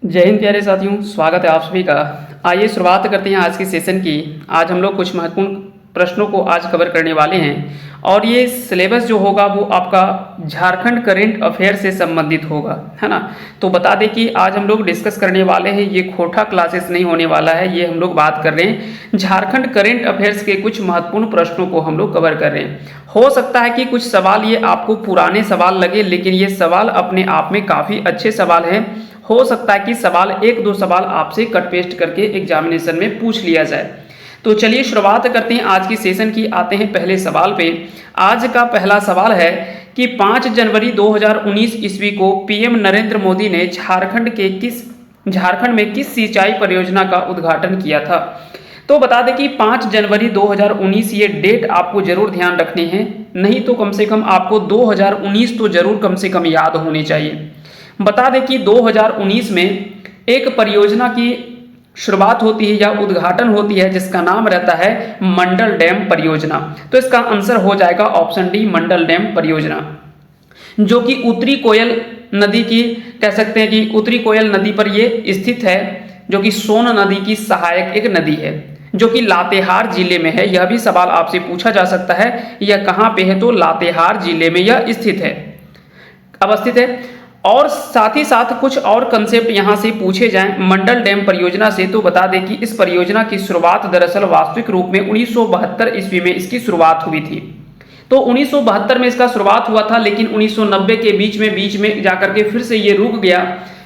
जय हिंद प्यारे साथियों, स्वागत है आप सभी का। आइए शुरुआत करते हैं आज के सेशन की। आज हम लोग कुछ महत्वपूर्ण प्रश्नों को आज कवर करने वाले हैं और ये सिलेबस जो होगा वो आपका झारखंड करंट अफेयर से संबंधित होगा, है ना। तो बता दें कि आज हम लोग डिस्कस करने वाले हैं, ये खोटा क्लासेस नहीं होने वाला है। ये हम लोग बात कर रहे हैं झारखंड करंट अफेयर्स के कुछ महत्वपूर्ण प्रश्नों को हम लोग कवर कर रहे हैं। हो सकता है कि कुछ सवाल ये आपको पुराने सवाल लगे, लेकिन ये सवाल अपने आप में काफ़ी अच्छे सवाल हैं। हो सकता है कि सवाल एक दो सवाल आपसे कट पेस्ट करके एग्जामिनेशन में पूछ लिया जाए। तो चलिए शुरुआत करते हैं आज की सेशन की। आते हैं पहले सवाल पे। आज का पहला सवाल है कि 5 जनवरी 2019 ईस्वी को पीएम नरेंद्र मोदी ने झारखंड में किस सिंचाई परियोजना का उद्घाटन किया था। तो बता दें कि 5 जनवरी 2019 ये डेट आपको जरूर ध्यान रखनी है, नहीं तो कम से कम आपको 2019 तो जरूर कम से कम याद होनी चाहिए। बता दें कि 2019 में एक परियोजना की शुरुआत होती है या उद्घाटन होती है जिसका नाम रहता है मंडल डैम परियोजना। तो इसका आंसर हो जाएगा ऑप्शन डी, मंडल डैम परियोजना, जो कि उत्तरी कोयल नदी की कह सकते हैं कि उत्तरी कोयल नदी पर ये स्थित है, जो कि सोन नदी की सहायक एक नदी है, जो कि लातेहार जिले में है। यह भी सवाल आपसे पूछा जा सकता है, यह कहाँ पे है, तो लातेहार जिले में यह स्थित है, अवस्थित है। और साथ ही साथ कुछ और कंसेप्ट यहाँ से पूछे जाएं मंडल डैम परियोजना से, तो बता दें कि इस परियोजना की शुरुआत दरअसल वास्तविक रूप में 1972 ईस्वी में इसकी शुरुआत हुई थी। तो 1972 में इसका शुरुआत हुआ था, लेकिन 1990 के बीच में जाकर के फिर से ये रुक गया,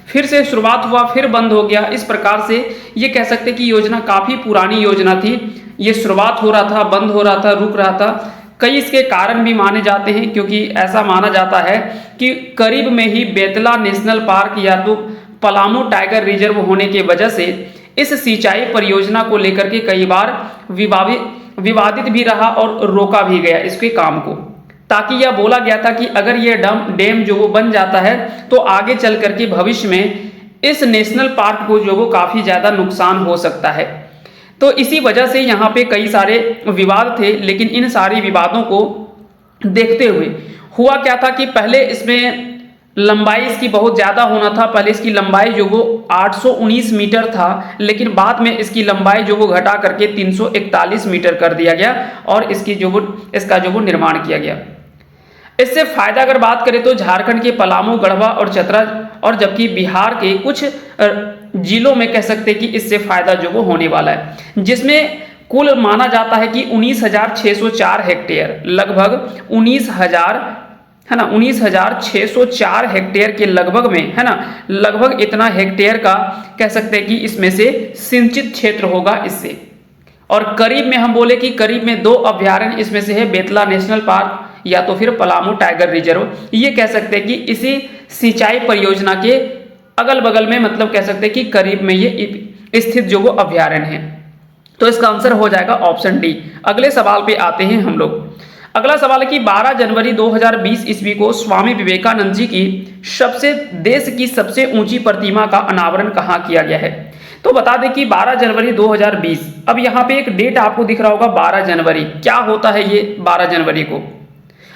फिर से शुरुआत हुआ, फिर बंद हो गया। इस प्रकार से ये कह सकते कि योजना काफ़ी पुरानी योजना थी। ये शुरुआत हो रहा था, बंद हो रहा था, रुक रहा था। कई इसके कारण भी माने जाते हैं, क्योंकि ऐसा माना जाता है कि करीब में ही बेतला नेशनल पार्क या तो पलामू टाइगर रिजर्व होने की वजह से इस सिंचाई परियोजना को लेकर के कई बार विवादित भी रहा और रोका भी गया इसके काम को, ताकि यह बोला गया था कि अगर यह डैम जो वो बन जाता है तो आगे चल करके भविष्य में इस नेशनल पार्क को जो वो काफ़ी ज़्यादा नुकसान हो सकता है। तो इसी वजह से यहाँ पे कई सारे विवाद थे, लेकिन इन सारे विवादों को देखते हुए हुआ क्या था कि पहले इसमें लंबाई इसकी बहुत ज़्यादा होना था। पहले इसकी लंबाई जो वो 819 मीटर था, लेकिन बाद में इसकी लंबाई जो वो घटा करके 341 मीटर कर दिया गया और इसका जो वो निर्माण किया गया। इससे फायदा अगर बात करें तो झारखंड के पलामू, गढ़वा और चतरा, और जबकि बिहार के कुछ जिलों में कह सकते कि इससे फायदा जो वो होने वाला है, जिसमें कुल माना जाता है कि 19,604 हेक्टेयर, लगभग 19,000 है ना, 19,604 हेक्टेयर के लगभग में, है ना, लगभग इतना हेक्टेयर का कह सकते हैं कि इसमें से सिंचित क्षेत्र होगा इससे। और करीब में हम बोले कि करीब में 2 अभयारण्य इसमें से है, बेतला नेशनल पार्क या तो फिर पलामू टाइगर रिजर्व। ये कह सकते हैं कि इसी सिंचाई परियोजना के अगल बगल में, मतलब कह सकते हैं कि करीब में ये स्थित जो वो अभयारण्य है। तो इसका आंसर हो जाएगा ऑप्शन डी। अगले सवाल पे आते हैं हम लोग। अगला सवाल है कि 12 जनवरी 2020 ईस्वी को स्वामी विवेकानंद जी की देश की सबसे ऊंची प्रतिमा का अनावरण कहाँ किया गया है। तो बता दें कि 12 जनवरी 2020, अब यहाँ पे एक डेट आपको दिख रहा होगा 12 जनवरी। क्या होता है ये 12 जनवरी को?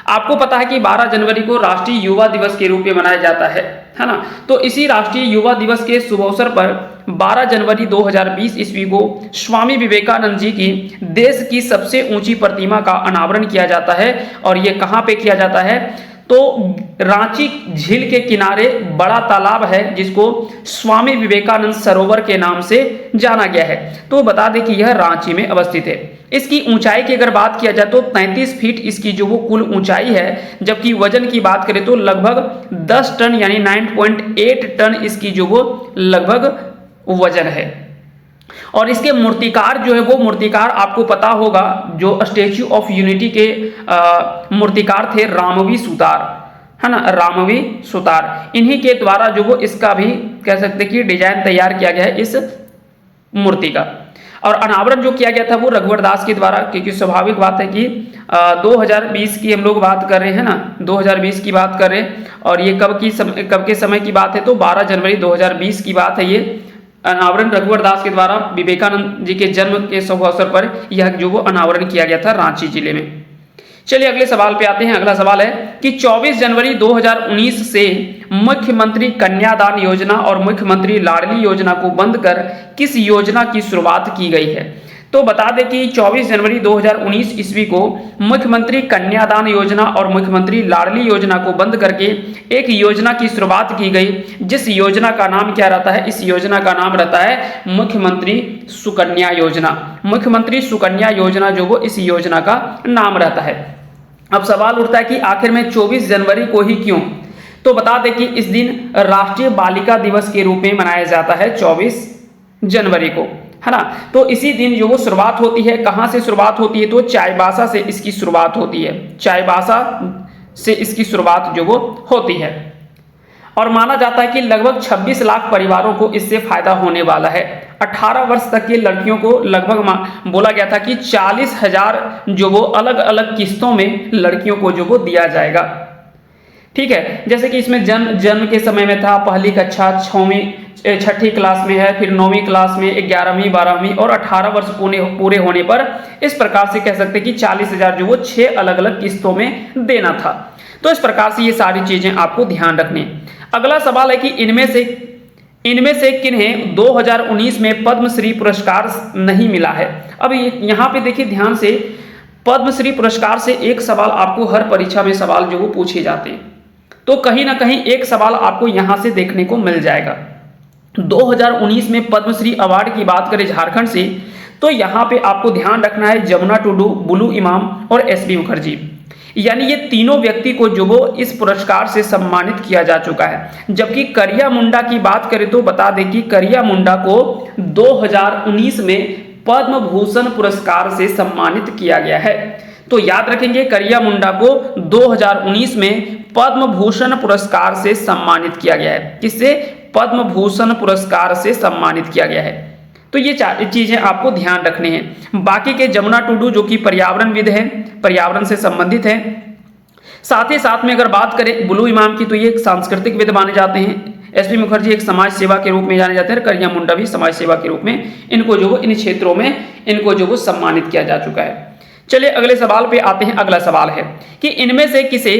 आपको पता है कि 12 जनवरी को राष्ट्रीय युवा दिवस के रूप में मनाया जाता है ना। तो इसी राष्ट्रीय युवा दिवस के शुभ अवसर पर 12 जनवरी 2020 ईस्वी को स्वामी विवेकानंद जी की देश की सबसे ऊंची प्रतिमा का अनावरण किया जाता है। और ये कहाँ पे किया जाता है? तो रांची झील के किनारे बड़ा तालाब है, जिसको स्वामी विवेकानंद सरोवर के नाम से जाना गया है। तो बता दें कि यह रांची में अवस्थित है। इसकी ऊंचाई की अगर बात किया जाए तो 33 फीट इसकी जो वो कुल ऊंचाई है, जबकि वजन की बात करें तो लगभग 10 टन यानी 9.8 टन इसकी जो वो लगभग वजन है। और इसके मूर्तिकार जो है वो मूर्तिकार आपको पता होगा, जो स्टैच्यू ऑफ यूनिटी के मूर्तिकार थे रामवी सुतार, है ना, रामवी सुतार। इन्हीं के द्वारा जो वो इसका भी कह सकते कि डिजाइन तैयार किया गया है इस मूर्ति का। और अनावरण जो किया गया था वो रघुवर दास के द्वारा, क्योंकि स्वाभाविक बात है कि 2020 की हम लोग बात कर रहे हैं ना, 2020 की बात कर रहे हैं। और ये कब के समय की बात है? तो 12 जनवरी 2020 की बात है। ये अनावरण रघुवर दास के द्वारा विवेकानंद जी के जन्म के शुभ अवसर पर यह जो वो अनावरण किया गया था रांची जिले में। चलिए अगले सवाल पे आते हैं। अगला सवाल है कि 24 जनवरी 2019 से मुख्यमंत्री कन्यादान योजना और मुख्यमंत्री लाडली योजना को बंद कर किस योजना की शुरुआत की गई है? तो बता दें कि 24 जनवरी 2019 ईस्वी को मुख्यमंत्री कन्यादान योजना और मुख्यमंत्री लाडली योजना को बंद करके एक योजना की शुरुआत की गई, जिस योजना का नाम क्या रहता है? इस योजना का नाम रहता है मुख्यमंत्री सुकन्या योजना। मुख्यमंत्री सुकन्या योजना जो वो इस योजना का नाम रहता है। अब सवाल उठता है कि आखिर में 24 जनवरी को ही क्यों? तो बता दें कि इस दिन राष्ट्रीय बालिका दिवस के रूप में मनाया जाता है 24 जनवरी को, है ना। तो इसी दिन जो वो शुरुआत होती है, कहाँ से शुरुआत होती है? तो चाईबासा से इसकी शुरुआत होती है। चाईबासा से इसकी शुरुआत जो वो होती है और माना जाता है कि लगभग 26 लाख परिवारों को इससे फायदा होने वाला है। 18 वर्ष तक के लड़कियों को लगभग बोला गया था कि 40,000 जो वो अलग अलग किस्तों में लड़कियों को जो वो दिया जाएगा। ठीक है, जैसे कि इसमें जन्म के समय में था, पहली कक्षा, 6वीं 6ठी क्लास में है, फिर 9वीं क्लास में, 11वीं 12वीं और 18 वर्ष पूरे होने पर इस प्रकार से कह सकते हैं कि 40,000 जो वो 6 अलग अलग किस्तों में देना था। तो इस प्रकार से ये सारी चीजें आपको ध्यान रखनी। अगला सवाल है कि इनमें से किन्हें 2019 में पद्मश्री पुरस्कार नहीं मिला है? अब यहाँ पे देखिए ध्यान से, पद्मश्री पुरस्कार से एक सवाल आपको हर परीक्षा में सवाल जो वो पूछे जाते हैं, तो कहीं ना कहीं एक सवाल आपको यहाँ से देखने को मिल जाएगा। 2019 में पद्मश्री अवार्ड की बात करें झारखंड से, तो यहाँ पे आपको ध्यान रखना है जमुना टुडू, बुलू इमाम और एसबी मुखर्जी, यानी ये तीनों व्यक्ति को जो वो इस पुरस्कार से सम्मानित किया जा चुका है। जबकि करिया मुंडा की बात करें तो बता दें कि करिया मुंडा को 2019 में पद्म भूषण पुरस्कार से सम्मानित किया गया है। तो याद रखेंगे, करिया मुंडा को 2019 में पद्म भूषण पुरस्कार से सम्मानित किया गया है। किससे? पद्म भूषण पुरस्कार से सम्मानित किया गया है। तो ये चीजें आपको ध्यान रखनी है। बाकी के जमुना टुडू जो कि पर्यावरणविद है, पर्यावरण से संबंधित है। साथ ही साथ में अगर बात करें बुलू इमाम की, तो ये एक सांस्कृतिक विद माने जाते हैं। एसपी मुखर्जी एक समाज सेवा के रूप में जाने जाते हैं, करिया मुंडा भी समाज सेवा के रूप में इनको जो वो इन क्षेत्रों में इनको जो वो सम्मानित किया जा चुका है। चलिए अगले सवाल पे आते हैं। अगला सवाल है कि इनमें से किसे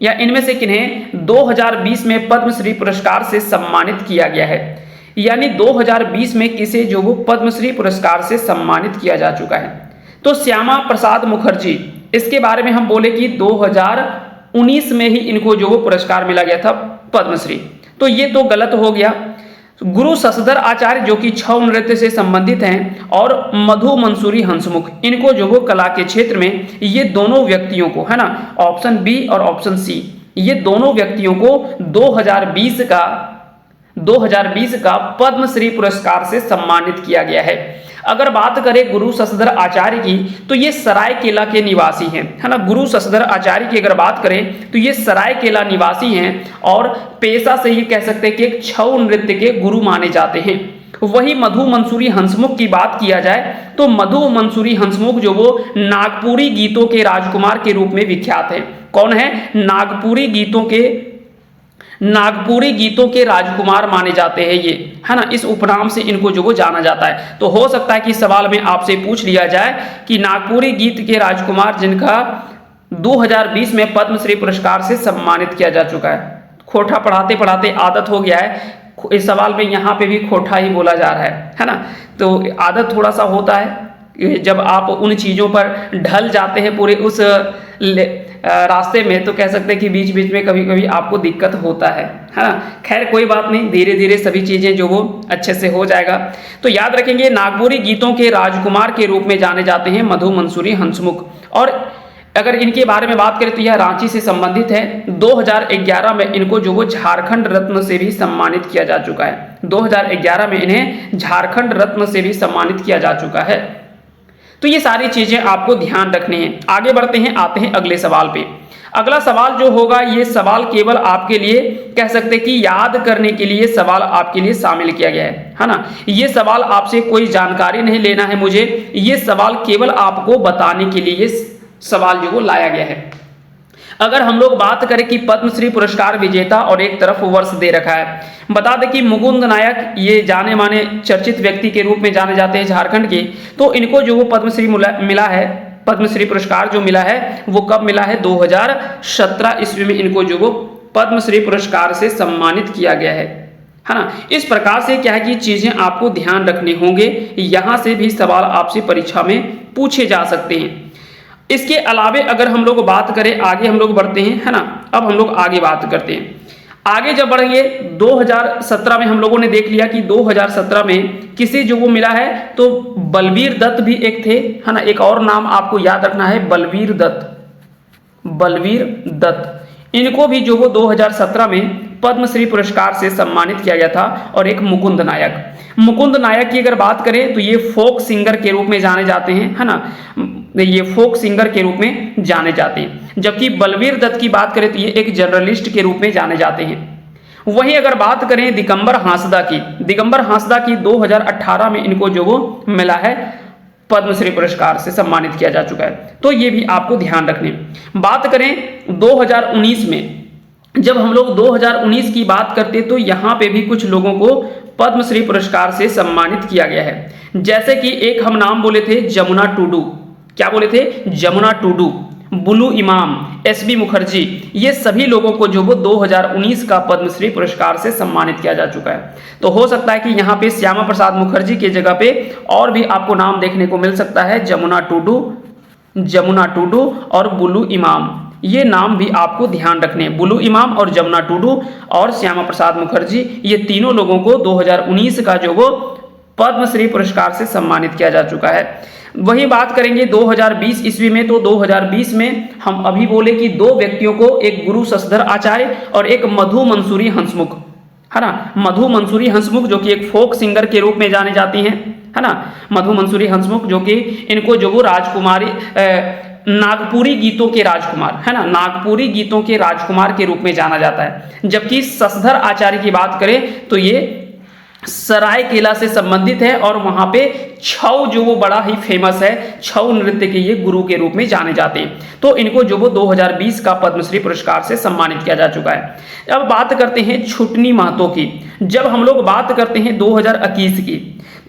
या इनमें से किन्हें 2020 में पद्मश्री पुरस्कार से सम्मानित किया गया है? यानी 2020 में किसे जो वो पद्मश्री पुरस्कार से सम्मानित किया जा चुका है? तो श्यामा प्रसाद मुखर्जी, इसके बारे में हम बोले कि 2019 में ही इनको जो वो पुरस्कार मिला गया था पद्मश्री, तो ये तो गलत हो गया। गुरु शशधर आचार्य जो कि छऊ नृत्य से संबंधित हैं, और मधु मंसूरी हंसमुख, इनको जो वो कला के क्षेत्र में, ये दोनों व्यक्तियों को, है ना, ऑप्शन बी और ऑप्शन सी, ये दोनों व्यक्तियों को 2020 का पद्मश्री पुरस्कार से सम्मानित किया गया है। अगर बात करें गुरु शशधर आचार्य की, तो ये सरायकेला के निवासी हैं, है ना। गुरु शशधर आचार्य की अगर बात करें तो ये सरायकेला निवासी हैं और पेशा से ये कह सकते हैं कि एक छऊ नृत्य के गुरु माने जाते हैं। वही मधु मंसूरी हंसमुख की बात किया जाए तो मधु मंसूरी हंसमुख जो वो नागपुरी गीतों के राजकुमार के रूप में विख्यात है। कौन है? नागपुरी गीतों के राजकुमार माने जाते हैं ये, है ना। इस उपनाम से इनको जो वो जाना जाता है। तो हो सकता है कि सवाल में आपसे पूछ लिया जाए कि नागपुरी गीत के राजकुमार जिनका 2020 में पद्मश्री पुरस्कार से सम्मानित किया जा चुका है। खोटा पढ़ाते पढ़ाते आदत हो गया है, इस सवाल में यहाँ पे भी खोटा ही बोला जा रहा है ना। तो आदत थोड़ा सा होता है, जब आप उन चीज़ों पर ढल जाते हैं पूरे उस रास्ते में, तो कह सकते हैं कि बीच बीच में कभी कभी आपको दिक्कत होता है ना। खैर कोई बात नहीं, धीरे धीरे सभी चीज़ें जो वो अच्छे से हो जाएगा। तो याद रखेंगे, नागपुरी गीतों के राजकुमार के रूप में जाने जाते हैं मधु मंसूरी हंसमुख। और अगर इनके बारे में बात करें तो यह रांची से संबंधित है। 2011 में इनको जो वो झारखंड रत्न से भी सम्मानित किया जा चुका है। 2011 में इन्हें झारखंड रत्न से भी सम्मानित किया जा चुका है। तो ये सारी चीजें आपको ध्यान रखनी है। आगे बढ़ते हैं, आते हैं अगले सवाल पे। अगला सवाल जो होगा, ये सवाल केवल आपके लिए कह सकते हैं कि याद करने के लिए सवाल आपके लिए शामिल किया गया है ना। ये सवाल आपसे कोई जानकारी नहीं लेना है मुझे, ये सवाल केवल आपको बताने के लिए सवाल जो वो लाया गया है। अगर हम लोग बात करें कि पद्मश्री पुरस्कार विजेता और एक तरफ वर्ष दे रखा है, बता दें कि मुकुंद नायक ये जाने माने चर्चित व्यक्ति के रूप में जाने जाते हैं झारखंड के, तो इनको जो वो पद्मश्री मिला है पद्मश्री पुरस्कार जो मिला है वो कब मिला है, 2017 ईस्वी में इनको जो वो पद्मश्री पुरस्कार से सम्मानित किया गया है ना। इस प्रकार से क्या है कि चीजें आपको ध्यान रखने होंगे, यहां से भी सवाल आपसे परीक्षा में पूछे जा सकते हैं। इसके अलावे अगर हम लोग बात करें, आगे हम लोग बढ़ते हैं, है ना। अब हम लोग आगे बात करते हैं। आगे जब बढ़ेंगे 2017 में हम लोगों ने देख लिया कि 2017 में किसे जो वो मिला है, तो बलवीर दत्त भी एक थे, है ना। एक और नाम आपको याद रखना है, बलवीर दत्त। बलवीर दत्त इनको भी जो वो 2017 में पद्मश्री पुरस्कार से सम्मानित किया गया था। और एक मुकुंद नायक, मुकुंद नायक की अगर बात करें तो ये फोक सिंगर के रूप में जाने जाते हैं, है ना। ये फोक सिंगर के रूप में जाने जाते हैं। जबकि बलवीर दत्त की बात करें तो ये एक जर्नलिस्ट के रूप में जाने जाते हैं। वहीं अगर बात करें दिगंबर हांसदा की, दिगंबर हांसदा की 2018 में इनको जो वो मिला है पद्मश्री पुरस्कार से सम्मानित किया जा चुका है। तो ये भी आपको ध्यान रखने। बात करें 2019 में, जब हम लोग 2019 की बात करते तो यहाँ पे भी कुछ लोगों को पद्मश्री पुरस्कार से सम्मानित किया गया है। जैसे कि एक हम नाम बोले थे जमुना टुडू, क्या बोले थे, जमुना टुडू, बुलू इमाम, एसबी मुखर्जी, ये सभी लोगों को जो वो 2019 का पद्मश्री पुरस्कार से सम्मानित किया जा चुका है। तो हो सकता है कि यहाँ पे श्यामा प्रसाद मुखर्जी की जगह पे और भी आपको नाम देखने को मिल सकता है, जमुना टुडू और बुलू इमाम। ये नाम भी आपको ध्यान रखने हैं। बुलू इमाम और जमुना टुडू और श्यामा प्रसाद मुखर्जी, ये तीनों लोगों को 2019 का जो वो पद्मश्री पुरस्कार से सम्मानित किया जा चुका है। वही बात करेंगे 2020 ईस्वी में, तो 2020 में हम अभी बोले कि दो व्यक्तियों को, एक गुरु शशधर आचार्य और एक मधु मंसूरी हंसमुख, है ना। मधु मंसूरी हंसमुख जो कि एक फोक सिंगर के रूप में जाने जाती हैं, है ना। मधु मंसूरी हंसमुख जो कि इनको जो वो राजकुमारी नागपुरी गीतों के राजकुमार, है ना, नागपुरी गीतों के राजकुमार के रूप में जाना जाता है। जबकि शशधर आचार्य की बात करें तो ये सरायकेला से संबंधित है और वहां पे छऊ जो वो बड़ा ही फेमस है, छऊ नृत्य के ये गुरु के रूप में जाने जाते हैं। तो इनको जो वो 2020 का पद्मश्री पुरस्कार से सम्मानित किया जा चुका है। अब बात करते हैं छुटनी महतो की। जब हम लोग बात करते हैं 2021 की,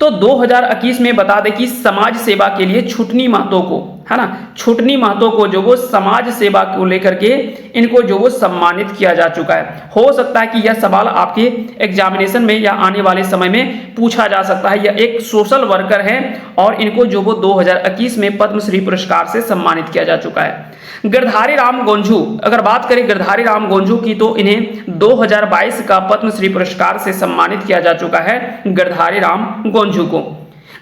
तो 2021 में बता दें कि समाज सेवा के लिए छुटनी महतो को, है ना, छुटनी महतो को जो वो समाज सेवा को लेकर के इनको जो वो सम्मानित किया जा चुका है। हो सकता है कि यह सवाल आपके एग्जामिनेशन में या आने वाले समय में पूछा जा सकता है। यह एक सोशल वर्कर है और इनको जो वो 2021 में पद्मश्री पुरस्कार से सम्मानित किया जा चुका है। गिरधारी राम गोंझू, अगर बात करें गिरधारी राम गोंझू की, तो इन्हें 2022 का पद्मश्री पुरस्कार से सम्मानित किया जा चुका है। गिरधारी राम गोंझू को,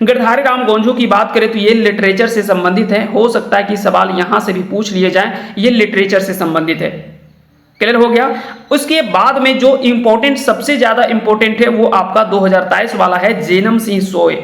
गिरधारी राम गोंझू की बात करें तो ये लिटरेचर से संबंधित है। हो सकता है कि सवाल यहां से भी पूछ लिए जाए, ये लिटरेचर से संबंधित है। क्लियर हो गया। उसके बाद में जो इंपॉर्टेंट, सबसे ज्यादा इंपॉर्टेंट है वो आपका 2023 वाला है, जेनम सिंह सोय।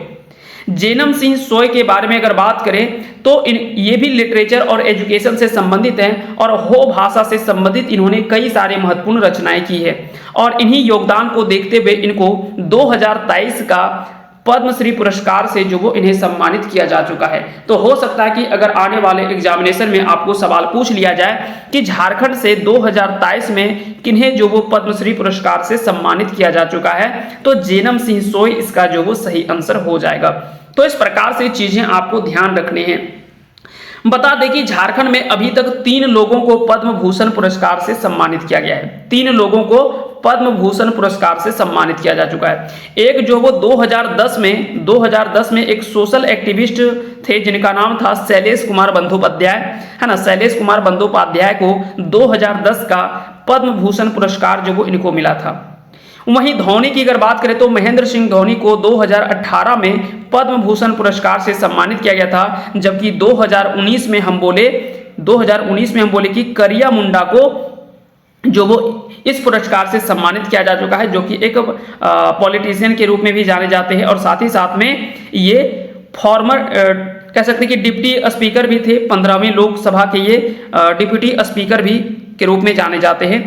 जेनम सिंह सोय के बारे में अगर बात करें तो ये भी लिटरेचर और एजुकेशन से संबंधित हैं और हो भाषा से संबंधित इन्होंने कई सारे महत्वपूर्ण रचनाएं की है और इन्हीं योगदान को देखते हुए इनको 2023 का पद्मश्री पुरस्कार से जो वो इन्हें सम्मानित किया जा चुका है। तो हो सकता है कि अगर आने वाले एग्जामिनेशन में आपको सवाल पूछ लिया जाए कि झारखंड से 2023 में किन्हें जो वो पद्मश्री पुरस्कार से सम्मानित किया जा चुका है, तो जेनम सिंह सोय इसका जो वो सही आंसर हो जाएगा। तो इस प्रकार से चीजें आपको ध्यान रखने हैं। बता दें कि झारखंड में अभी तक 3 लोगों को पद्म भूषण पुरस्कार से सम्मानित किया गया है। 3 लोगों को पद्म भूषण पुरस्कार से सम्मानित किया जा चुका है। एक जो वो 2010 में एक सोशल एक्टिविस्ट थे जिनका नाम था शैलेश कुमार बंदोपाध्याय, है ना। शैलेश कुमार बंदोपाध्याय को 2010 का पद्म भूषण पुरस्कार जो वो इनको मिला था। वहीं धोनी की अगर बात करें तो महेंद्र सिंह धोनी को 2018 में पद्म भूषण पुरस्कार से सम्मानित किया गया था। जबकि 2019 में हम बोले कि करिया मुंडा को जो वो इस पुरस्कार से सम्मानित किया जा चुका है, जो कि एक पॉलिटिशियन के रूप में भी जाने जाते हैं और साथ ही साथ में ये फॉर्मर कह सकते हैं कि डिप्टी स्पीकर भी थे। 15वीं लोकसभा के ये डिप्टी स्पीकर भी के रूप में जाने जाते हैं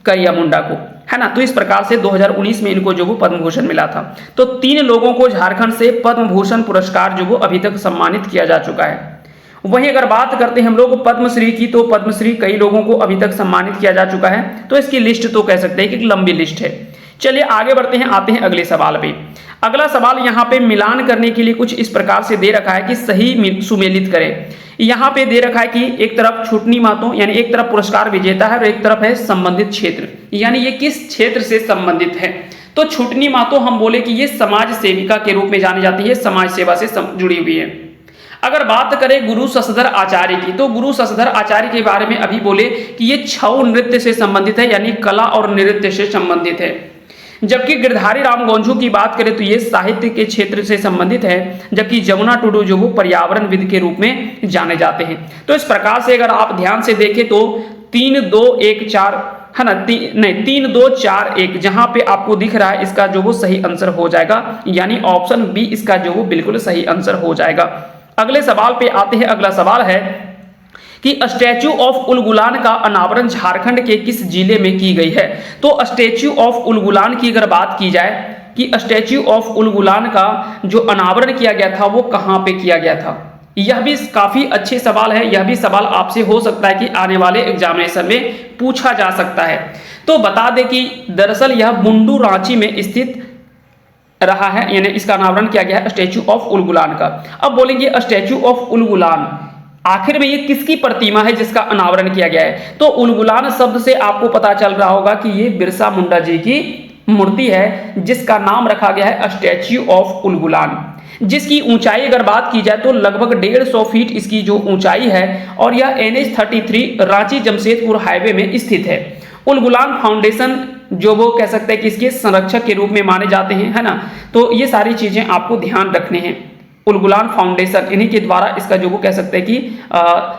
करिया मुंडा को, है ना। तो इस प्रकार से 2019 में इनको जो वो पद्म भूषण मिला था। तो 3 लोगों को झारखंड से पद्म भूषण पुरस्कार जो वो अभी तक सम्मानित किया जा चुका है। वहीं अगर बात करते हैं हम लोग पद्मश्री की, तो पद्मश्री कई लोगों को अभी तक सम्मानित किया जा चुका है। तो इसकी लिस्ट तो कह सकते हैं कि एक लंबी लिस्ट है। चलिए आगे बढ़ते हैं, आते हैं अगले सवाल पे। अगला सवाल यहाँ पे मिलान करने के लिए कुछ इस प्रकार से दे रखा है कि सही सुमेलित करें। यहाँ पे दे रखा है कि एक तरफ छुटनी महतो यानी एक तरफ पुरस्कार विजेता है और एक तरफ है संबंधित क्षेत्र, यानी ये किस क्षेत्र से संबंधित है। तो छुटनी महतो हम बोले कि ये समाज सेविका के रूप में जानी जाती है, समाज सेवा से जुड़ी हुई है। अगर बात करें गुरु शशधर आचार्य की, तो गुरु शशधर आचार्य के बारे में अभी बोले कि ये छऊ नृत्य से संबंधित है, यानी कला और नृत्य से संबंधित है। जबकि गिरधारी राम गौंझू की बात करें तो ये साहित्य के क्षेत्र से संबंधित है, जबकि जमुना टुडू जो वो पर्यावरणविद के रूप में जाने जाते हैं। तो इस प्रकार से अगर आप ध्यान से देखें तो 3 2 1 4 है ना, 3 2 4 1 जहां पे आपको दिख रहा है इसका जो वो सही आंसर हो जाएगा, यानी ऑप्शन बी इसका जो वो बिल्कुल सही आंसर हो जाएगा। अगले सवाल पे आते हैं। अगला सवाल है कि स्टैच्यू ऑफ उलगुलान का अनावरण झारखंड के किस जिले में की गई है। तो स्टैच्यू ऑफ उलगुलान की अगर बात की जाए कि स्टैच्यू ऑफ उलगुलान का जो अनावरण किया गया था वो कहां पे किया गया था, यह भी काफी अच्छे सवाल है। यह भी सवाल आपसे हो सकता है कि आने वाले एग्जामिनेशन में पूछा जा सकता है। तो बता दें कि दरअसल यह बुंडू रांची में स्थित रहा है, यानी इसका अनावरण किया गया है स्टैच्यू ऑफ उलगुलान का। अब बोलेंगे स्टैच्यू ऑफ उलगुलान आखिर में ये किसकी प्रतिमा है जिसका अनावरण किया गया है। तो उलगुलान शब्द से आपको पता चल रहा होगा कि ये बिरसा मुंडा जी की मूर्ति है, जिसका नाम रखा गया है स्टैच्यू ऑफ उलगुलान, जिसकी ऊंचाई अगर बात की जाए तो लगभग 150 फीट इसकी जो ऊंचाई है, और यह NH-33 रांची जमशेदपुर हाईवे में स्थित है। उलगुलान फाउंडेशन जो वो कह सकते हैं कि इसके संरक्षक के रूप में माने जाते हैं, है ना। तो ये सारी चीजें आपको ध्यान रखने हैं। उलगुलान फाउंडेशन इन्हीं के द्वारा इसका जो वो कह सकते हैं कि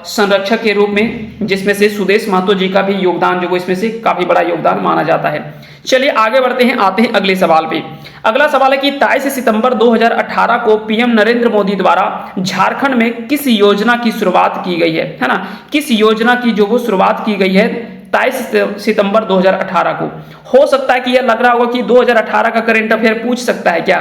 संरक्षक के रूप में, जिसमें से सुदेश महतो जी का भी योगदान जो वो इसमें से काफी बड़ा योगदान माना जाता है। चलिए आगे बढ़ते हैं, आते हैं अगले सवाल पे। अगला सवाल है कि 23 सितंबर 2018 को पीएम नरेंद्र मोदी द्वारा झारखंड में किस योजना की शुरुआत की गई है ना। किस योजना की जो वो शुरुआत की गई है 23 सितंबर 2018 को। हो सकता है कि यह लग रहा होगा कि 2018 का करंट अफेयर पूछ सकता है क्या।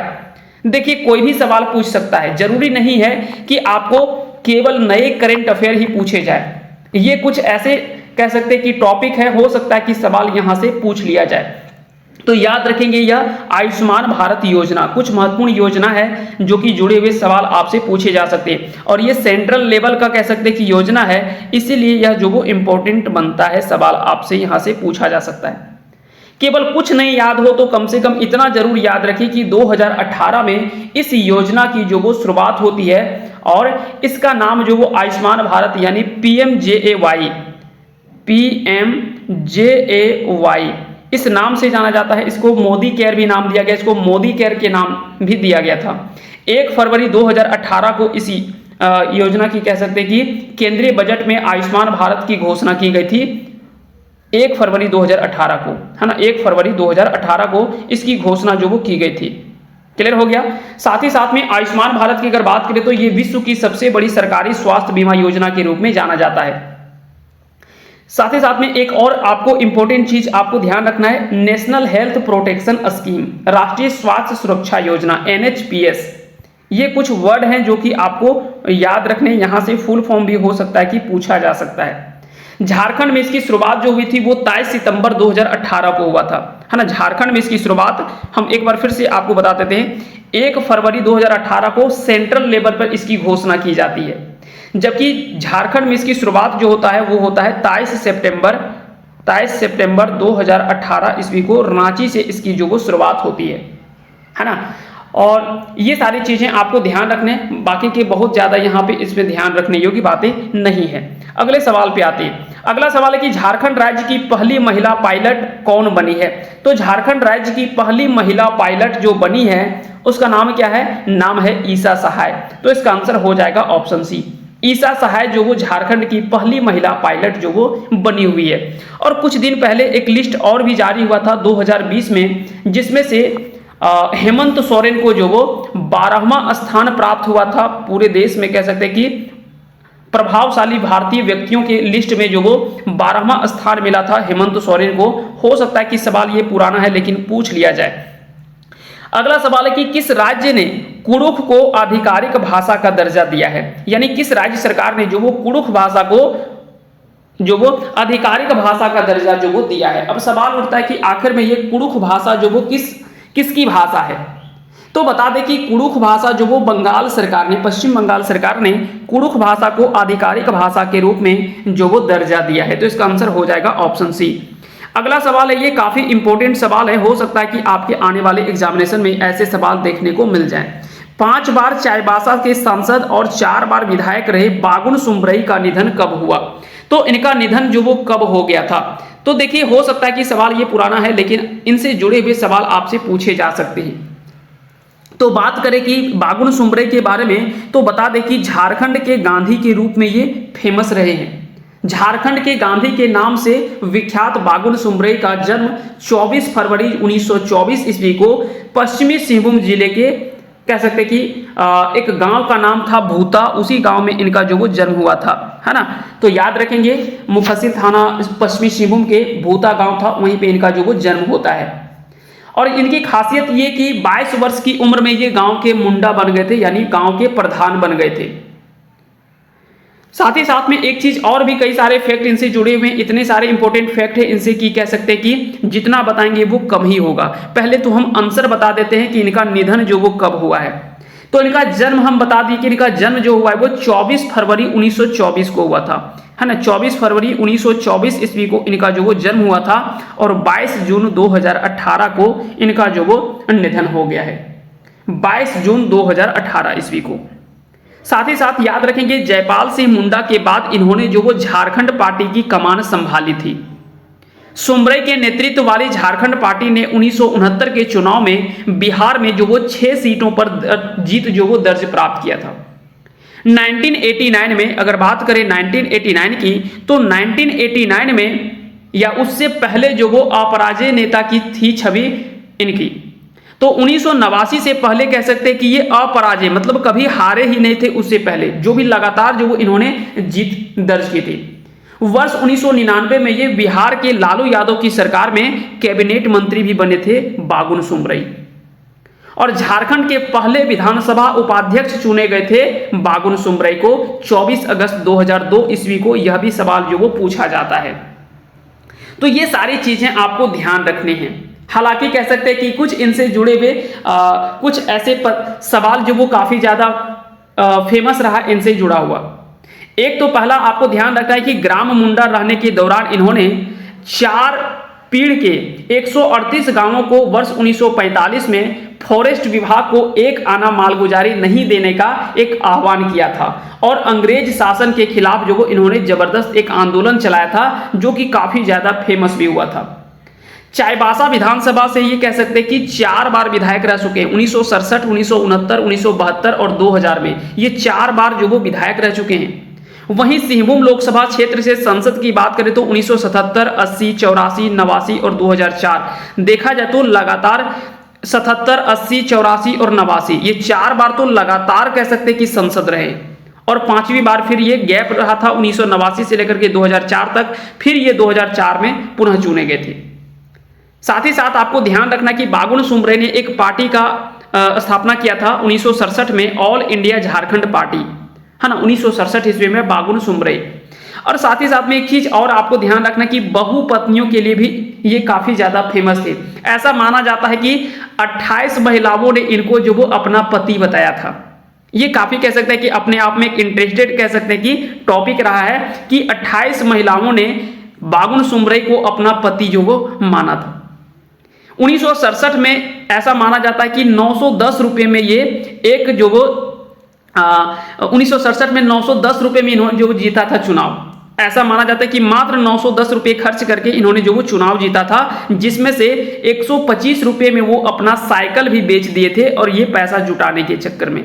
देखिए कोई भी सवाल पूछ सकता है, जरूरी नहीं है कि आपको केवल नए करंट अफेयर ही पूछे जाए। ये कुछ ऐसे कह सकते हैं कि टॉपिक है, हो सकता है कि सवाल यहां से पूछ लिया जाए। तो याद रखेंगे यह आयुष्मान भारत योजना कुछ महत्वपूर्ण योजना है जो कि जुड़े हुए सवाल आपसे पूछे जा सकते हैं, और ये सेंट्रल लेवल का कह सकते हैं कि योजना है, इसीलिए यह जो वो इंपॉर्टेंट बनता है, सवाल आपसे यहां से पूछा जा सकता है। केवल कुछ नहीं याद हो तो कम से कम इतना जरूर याद रखिए कि 2018 में इस योजना की जो वो शुरुआत होती है, और इसका नाम जो वो आयुष्मान भारत यानी PMJAY इस नाम से जाना जाता है। इसको मोदी केयर भी नाम दिया गया, इसको मोदी केयर के नाम भी दिया गया था। 1 फरवरी 2018 को इसी योजना की कह सकते हैं कि केंद्रीय बजट में आयुष्मान भारत की घोषणा की गई थी। 1 फरवरी 2018 को, है ना, 1 फरवरी 2018 को इसकी घोषणा जो वो की गई थी। क्लियर हो गया। साथ ही साथ में आयुष्मान भारत की अगर बात करें तो ये विश्व की सबसे बड़ी सरकारी स्वास्थ्य बीमा योजना के रूप में जाना जाता है। साथ ही साथ में एक और आपको इंपॉर्टेंट चीज आपको ध्यान रखना है, नेशनल हेल्थ प्रोटेक्शन स्कीम, राष्ट्रीय स्वास्थ्य सुरक्षा योजना NHPS। ये कुछ वर्ड हैं जो कि आपको याद रखने, यहां से फुल फॉर्म भी हो सकता है कि पूछा जा सकता है। झारखंड में इसकी शुरुआत जो हुई थी वो 23 सितंबर 2018 को हुआ था, है ना। झारखंड में इसकी शुरुआत हम एक बार फिर से आपको बता देते हैं, 1 फरवरी 2018 को सेंट्रल लेवल पर इसकी घोषणा की जाती है, जबकि झारखंड में इसकी शुरुआत जो होता है वो होता है 23 सितंबर 2018 ईस्वी को रांची से इसकी जो वो शुरुआत होती है ना। और ये सारी चीजें आपको ध्यान रखने, बाकी के बहुत ज्यादा यहाँ पे इसमें ध्यान रखने योग्य बातें नहीं है। अगले सवाल पे आते हैं। अगला सवाल है कि झारखंड राज्य की पहली महिला पायलट कौन बनी है। तो झारखंड राज्य की पहली महिला पायलट जो बनी है उसका नाम क्या है, नाम है ईसा सहाय। तो इसका आंसर हो जाएगा ऑप्शन सी, ईसा सहाय जो वो झारखंड की पहली महिला पायलट जो वो बनी हुई है। और कुछ दिन पहले एक लिस्ट और भी जारी हुआ था 2020 में, जिसमें से हेमंत सोरेन को जो वो 12वां स्थान प्राप्त हुआ था पूरे देश में, कह सकते हैं कि प्रभावशाली भारतीय व्यक्तियों के लिस्ट में जो वो 12वां स्थान मिला था हेमंत सोरेन को। हो सकता है कि सवाल ये पुराना है लेकिन पूछ लिया जाए। अगला सवाल है कि किस राज्य ने कुड़ुख को आधिकारिक भाषा का दर्जा दिया है, यानी किस राज्य सरकार ने जो वो कुड़ुख भाषा को जो वो आधिकारिक भाषा का दर्जा जो वो दिया है। अब सवाल उठता है कि आखिर में ये कुड़ुख भाषा जो वो किसकी भाषा है। तो बता दें कि कुड़ुख भाषा जो वो बंगाल सरकार ने, पश्चिम बंगाल सरकार ने कुड़ुख भाषा को आधिकारिक भाषा के रूप में जो वो दर्जा दिया है। तो इसका आंसर हो जाएगा ऑप्शन सी। अगला सवाल है, ये काफी इंपॉर्टेंट सवाल है, हो सकता है कि आपके आने वाले एग्जामिनेशन में ऐसे सवाल देखने को मिल जाए। 5 बार चाईबासा के सांसद और 4 बार विधायक रहे बागुन सुम्बरई का निधन कब हुआ? तो इनका निधन जो वो कब हो गया था? तो देखिए, हो सकता है कि सवाल ये पुराना है, लेकिन इनसे जुड़े हुए सवाल आपसे पूछे जा सकते हैं। तो बात करें कि बागुन सुम्बरई के बारे में, तो बता दें कि झारखंड के गांधी के रूप में ये फेमस रहे हैं। झारखंड के गांधी के नाम से विख्यात बागुन सुम्बरई का जन्म 24 फरवरी 1924 ईस्वी को पश्चिमी सिंहभूम जिले के, कह सकते कि एक गांव का नाम था भूता, उसी गांव में इनका जो वो जन्म हुआ था, है ना। तो याद रखेंगे, मुफस्सिल थाना पश्चिमी सिंहभूम के भूता गांव था, वहीं पे इनका जो वो जन्म होता है। और इनकी खासियत ये कि 22 वर्ष की उम्र में ये गांव के मुंडा बन गए थे, यानी गांव के प्रधान बन गए थे। साथ ही साथ में एक चीज और भी, कई सारे फैक्ट इनसे जुड़े हुए हैं, इतने सारे इंपॉर्टेंट फैक्ट है इनसे कि कह सकते हैं कि जितना बताएंगे वो कम ही होगा। पहले तो हम आंसर बता देते हैं कि इनका निधन जो वो कब हुआ है। तो इनका जन्म हम बता दिए कि इनका जन्म जो हुआ है वो 24 फरवरी 1924 को हुआ था, है ना। 24 फरवरी 1924 ईस्वी को इनका जो वो जन्म हुआ था और 22 जून 2018 को इनका जो वो निधन हो गया है, 22 जून 2018 ईस्वी को। साथ ही साथ याद रखेंगे, जयपाल सिंह मुंडा के बाद इन्होंने जो वो झारखंड पार्टी की कमान संभाली थी। सुम्बरई के नेतृत्व वाली झारखंड पार्टी ने 1969 के चुनाव में बिहार में जो वो 6 सीटों पर जीत जो वो दर्ज प्राप्त किया था। 1989 में अगर बात करें 1989 की, तो 1989 में या उससे पहले जो वो अपराजय नेता की थी छवि इनकी। तो 1989 से पहले कह सकते हैं कि ये अपराजय, मतलब कभी हारे ही नहीं थे। उससे पहले जो भी लगातार जो वो इन्होंने जीत दर्ज की थी। वर्ष 1999 में ये बिहार के लालू यादव की सरकार में कैबिनेट मंत्री भी बने थे बागुन सुम्बरई, और झारखंड के पहले विधानसभा उपाध्यक्ष चुने गए थे बागुन सुम्बरई को 24 अगस्त 2002 ईस्वी को। यह भी सवाल जो वो पूछा जाता है। तो ये सारी चीजें आपको ध्यान रखनी है। हालांकि कह सकते हैं कि कुछ इनसे जुड़े हुए कुछ ऐसे सवाल जो वो काफी ज्यादा फेमस रहा इनसे जुड़ा हुआ। एक तो पहला आपको ध्यान रखना है कि ग्राम मुंडा रहने के दौरान इन्होंने 4 पीढ़ के 138 गांवों को वर्ष 1945 में फॉरेस्ट विभाग को 1 आना मालगुजारी नहीं देने का एक आह्वान किया था, और अंग्रेज शासन के खिलाफ जो वो इन्होंने जबरदस्त एक आंदोलन चलाया था, जो कि काफी ज्यादा फेमस भी हुआ था। चाईबासा विधानसभा से ये कह सकते हैं कि 4 बार विधायक रह चुके हैं। 1967, 1969, 1972 और 2000 में ये 4 बार जो वो विधायक रह चुके हैं। वहीं सिंहभूम लोकसभा क्षेत्र से संसद की बात करें तो 1977, 80, 84, 89 और 2004 देखा जाए तो लगातार 77, 80, 84 और 89 ये 4 बार तो लगातार कह सकते हैं कि संसद रहे, और 5वीं बार फिर ये गैप रहा था 1989 से लेकर के 2004 तक, फिर ये 2004 में पुनः चुने गए थे। साथ ही साथ आपको ध्यान रखना कि बागुन सुम्बरई ने एक पार्टी का स्थापना किया था 1967 में, ऑल इंडिया झारखंड पार्टी, है ना, 1967 ईस्वी में बागुन सुम्बरई। और साथ ही साथ में एक चीज और आपको ध्यान रखना कि बहुपत्नियों के लिए भी ये काफी ज्यादा फेमस थे। ऐसा माना जाता है कि 28 महिलाओं ने इनको जो वो अपना पति बताया था। ये काफी कह सकते हैं कि अपने आप में एक इंटरेस्टेड कह सकते हैं कि टॉपिक रहा है कि 28 महिलाओं ने बागुन सुम्बरई को अपना पति जो वो माना था। 1967 में ऐसा माना जाता है कि 910 रुपए में ये एक जो वो 1967 में 910 रुपए में इन्होंने जो जीता था चुनाव। ऐसा माना जाता है कि मात्र 910 रुपए खर्च करके इन्होंने जो वो चुनाव जीता था, जिसमें से 125 रुपए में वो अपना साइकिल भी बेच दिए थे। और ये पैसा जुटाने के चक्कर में,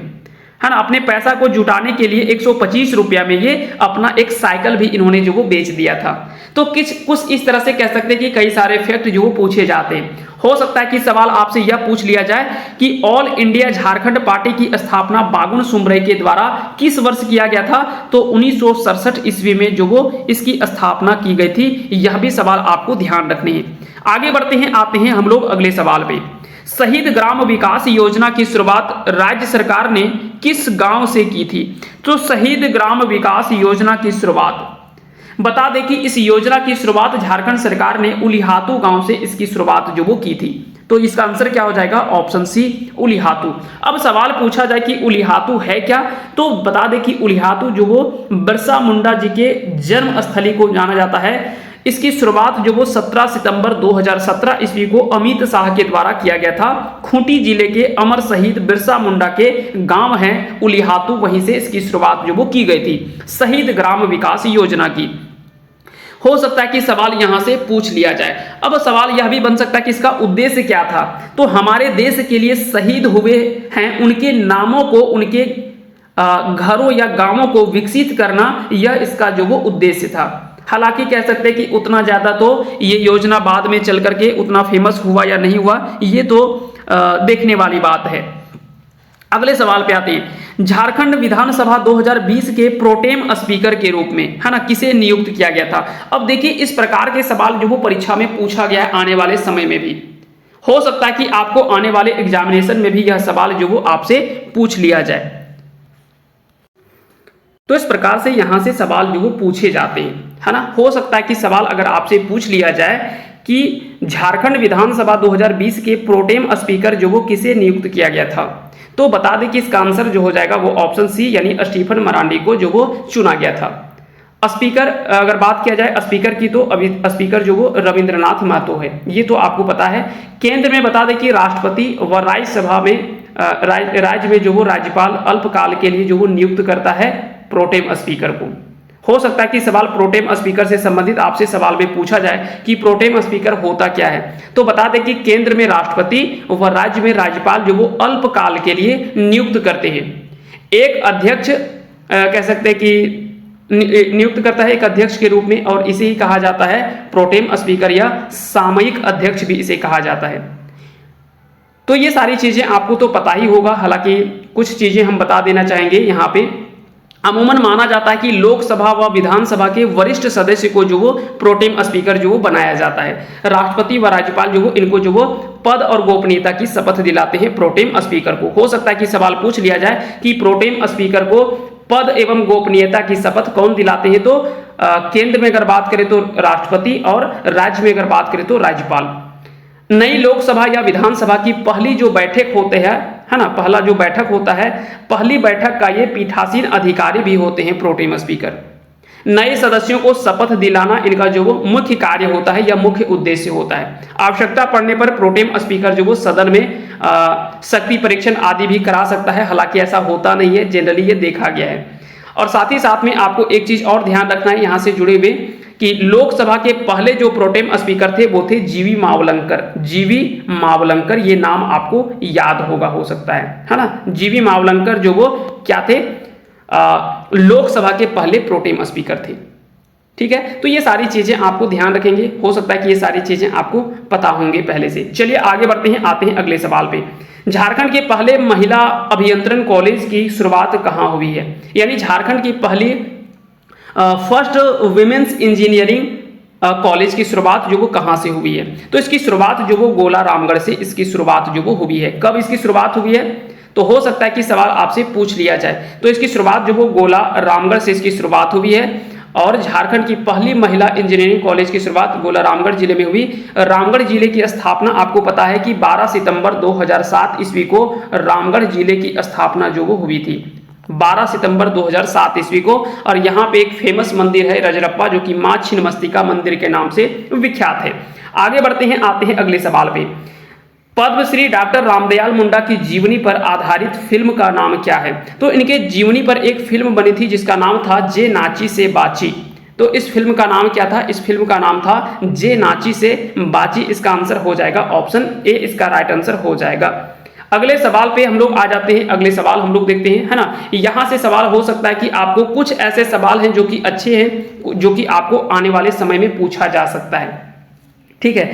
है ना, अपने पैसा को जुटाने के लिए 125 रुपया में ये अपना एक साइकिल भी इन्होंने जो वो बेच दिया था। तो कुछ इस तरह से कह सकते हैं कि कई सारे फैक्ट जो वो पूछे जाते हैं। हो सकता है कि सवाल आपसे यह पूछ लिया जाए कि ऑल इंडिया झारखंड पार्टी की स्थापना बागुन सुम्बरई के द्वारा किस वर्ष किया गया था? तो 1967 ईस्वी में जो वो इसकी स्थापना की गई थी। यह भी सवाल आपको ध्यान रखने हैं। आगे बढ़ते हैं, आते हैं हम लोग अगले सवाल पे। शहीद ग्राम विकास योजना की शुरुआत राज्य सरकार ने किस गांव से की थी? तो शहीद ग्राम विकास योजना की शुरुआत बता दें कि इस योजना की शुरुआत झारखंड सरकार ने उलिहातू गांव से इसकी शुरुआत जो वो की थी। तो इसका आंसर क्या हो जाएगा? Option C, Ulihatu. अब सवाल पूछा जाए कि उलिहातू है क्या, तो बता दें कि उलिहातू जो वो बिरसा मुंडा जी के जन्म स्थली को जाना जाता है। इसकी शुरुआत जो वो 17 सितंबर 2017 ईस्वी को अमित शाह के द्वारा किया गया था। खूंटी जिले के अमर शहीद बिरसा मुंडा के गांव हैं उलिहातू, वहीं से इसकी शुरुआत जो वो की गई थी शहीद ग्राम विकास योजना की। हो सकता है कि सवाल यहां से पूछ लिया जाए। अब सवाल यह भी बन सकता है कि इसका उद्देश्य क्या था। तो हमारे देश के लिए शहीद हुए हैं उनके नामों को, उनके घरों या गांवों को विकसित करना, यह इसका जो वो उद्देश्य था। हालांकि कह सकते हैं कि उतना ज्यादा तो ये योजना बाद में चल करके उतना फेमस हुआ या नहीं हुआ, ये तो देखने वाली बात है। अगले सवाल पे आते हैं। झारखंड विधानसभा 2020 के प्रोटेम स्पीकर के रूप में, है ना, किसे नियुक्त किया गया था? अब देखिए, इस प्रकार के सवाल जो वो परीक्षा में पूछा गया है आने वाले समय में भी। हो सकता है कि आपको आने वाले एग्जामिनेशन में भी यह सवाल जो वो आपसे पूछ लिया जाए। तो इस प्रकार से यहां से सवाल जो वो पूछे जाते हैं, है ना। हो सकता है कि सवाल अगर आपसे पूछ लिया जाए कि झारखंड विधानसभा 2020 के प्रोटेम स्पीकर जो वो किसे नियुक्त किया गया था, तो बता दें कि इसका आंसर जो हो जाएगा वो ऑप्शन सी, यानी स्टीफन मरांडी को जो वो चुना गया था। स्पीकर अगर बात किया जाए स्पीकर की, तो अभी स्पीकर जो वो रविंद्रनाथ महतो है, ये तो आपको पता है। केंद्र में बता दें कि राष्ट्रपति व राज्यसभा में राज्य में जो वो राज्यपाल अल्पकाल के लिए जो वो नियुक्त करता है प्रोटेम स्पीकर को। हो सकता है कि सवाल प्रोटेम स्पीकर से संबंधित आपसे सवाल में पूछा जाए कि प्रोटेम स्पीकर होता क्या है। तो बता दें कि केंद्र में राष्ट्रपति व राज्य में राज्यपाल जो वो अल्पकाल के लिए नियुक्त करते हैं। एक अध्यक्ष कह सकते हैं कि नियुक्त करता है एक अध्यक्ष के रूप में, और इसे ही कहा जाता है प्रोटेम स्पीकर या सामयिक अध्यक्ष भी इसे कहा जाता है। तो ये सारी चीजें आपको तो पता ही होगा, हालांकि कुछ चीजें हम बता देना चाहेंगे यहाँ पे। अमूमन माना जाता है कि लोकसभा व विधानसभा के वरिष्ठ सदस्य को जो वो प्रोटेम स्पीकर जो वो बनाया जाता है। राष्ट्रपति व राज्यपाल जो वो इनको जो वो पद और गोपनीयता की शपथ दिलाते हैं प्रोटेम स्पीकर को। हो सकता है कि सवाल पूछ लिया जाए कि प्रोटेम स्पीकर को पद एवं गोपनीयता की शपथ कौन दिलाते हैं, तो केंद्र में अगर बात करें तो राष्ट्रपति, और राज्य में अगर बात करें तो राज्यपाल। नई लोकसभा या विधानसभा की पहली जो बैठक होते हैं, है ना, पहला जो बैठक होता है, पहली बैठक का ये पीठासीन अधिकारी भी होते हैं प्रोटेम स्पीकर। नए सदस्यों को शपथ दिलाना इनका जो वो मुख्य कार्य होता है या मुख्य उद्देश्य होता है। आवश्यकता पड़ने पर प्रोटेम स्पीकर जो वो सदन में शक्ति परीक्षण आदि भी करा सकता है, हालांकि ऐसा होता नहीं है, जनरली ये देखा गया है। और साथ ही साथ में आपको एक चीज और ध्यान रखना है यहाँ से जुड़े हुए कि लोकसभा के पहले जो प्रोटेम स्पीकर थे वो थे जीवी मावलंकर। जीवी मावलंकर, ये नाम आपको याद होगा, हो सकता है ना। जीवी मावलंकर जो वो क्या थे, लोकसभा के पहले प्रोटेम स्पीकर थे। ठीक है, तो ये सारी चीजें आपको ध्यान रखेंगे, हो सकता है कि ये सारी चीजें आपको पता होंगे पहले से। चलिए आगे बढ़ते हैं, आते हैं अगले सवाल पे। झारखंड के पहले महिला अभियंत्रण कॉलेज की शुरुआत कहाँ हुई है, यानी झारखंड की पहली फर्स्ट वुमेन्स इंजीनियरिंग कॉलेज की शुरुआत जो वो कहाँ से हुई है, तो इसकी शुरुआत जो वो गोला रामगढ़ से इसकी शुरुआत जो वो हुई है। कब इसकी शुरुआत हुई है, तो हो सकता है कि सवाल आपसे पूछ लिया जाए। तो इसकी शुरुआत जो वो गोला रामगढ़ से इसकी शुरुआत हुई है, और झारखंड की पहली महिला इंजीनियरिंग कॉलेज की शुरुआत गोला रामगढ़ जिले में हुई। रामगढ़ जिले की स्थापना आपको पता है कि 12 सितंबर 2007 ईस्वी को रामगढ़ जिले की स्थापना जो वो हुई थी, 12 सितंबर 2007 ईस्वी को। और यहाँ पे एक फेमस मंदिर है रजरप्पा, जो कि मां छिन्नमस्तिका मंदिर के नाम से विख्यात है। आगे बढ़ते हैं, आते हैं अगले सवाल पे। पद्मश्री डॉक्टर रामदयाल मुंडा की जीवनी पर आधारित फिल्म का नाम क्या है, तो इनके जीवनी पर एक फिल्म बनी थी जिसका नाम था जे नाची से बाची। तो इस फिल्म का नाम क्या था, इस फिल्म का नाम था जे नाची से बाची। इसका आंसर हो जाएगा ऑप्शन ए, इसका राइट आंसर हो जाएगा। अगले सवाल पे हम लोग आ जाते हैं, अगले सवाल हम लोग देखते हैं, है ना। यहाँ से सवाल हो सकता है कि आपको कुछ ऐसे सवाल हैं जो कि अच्छे हैं, जो कि आपको आने वाले समय में पूछा जा सकता है। ठीक है,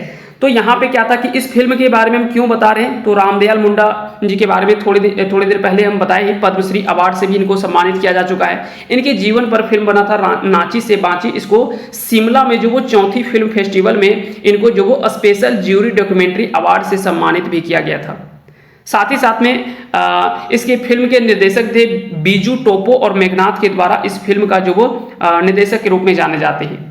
तो यहाँ पे क्या था कि इस फिल्म के बारे में हम क्यों बता रहे हैं, तो रामदयाल मुंडा जी के बारे में थोड़ी देर पहले हम बताए, पद्मश्री अवार्ड से भी इनको सम्मानित किया जा चुका है। इनके जीवन पर फिल्म बना था नाची से बाची। इसको शिमला में जो वो 4थी फिल्म फेस्टिवल में इनको जो वो स्पेशल ज्यूरी डॉक्यूमेंट्री अवार्ड से सम्मानित भी किया गया था। साथ ही साथ में इसके फिल्म के निर्देशक थे बीजू टोपो और मेघनाथ के द्वारा इस फिल्म का जो वो निर्देशक के रूप में जाने जाते हैं।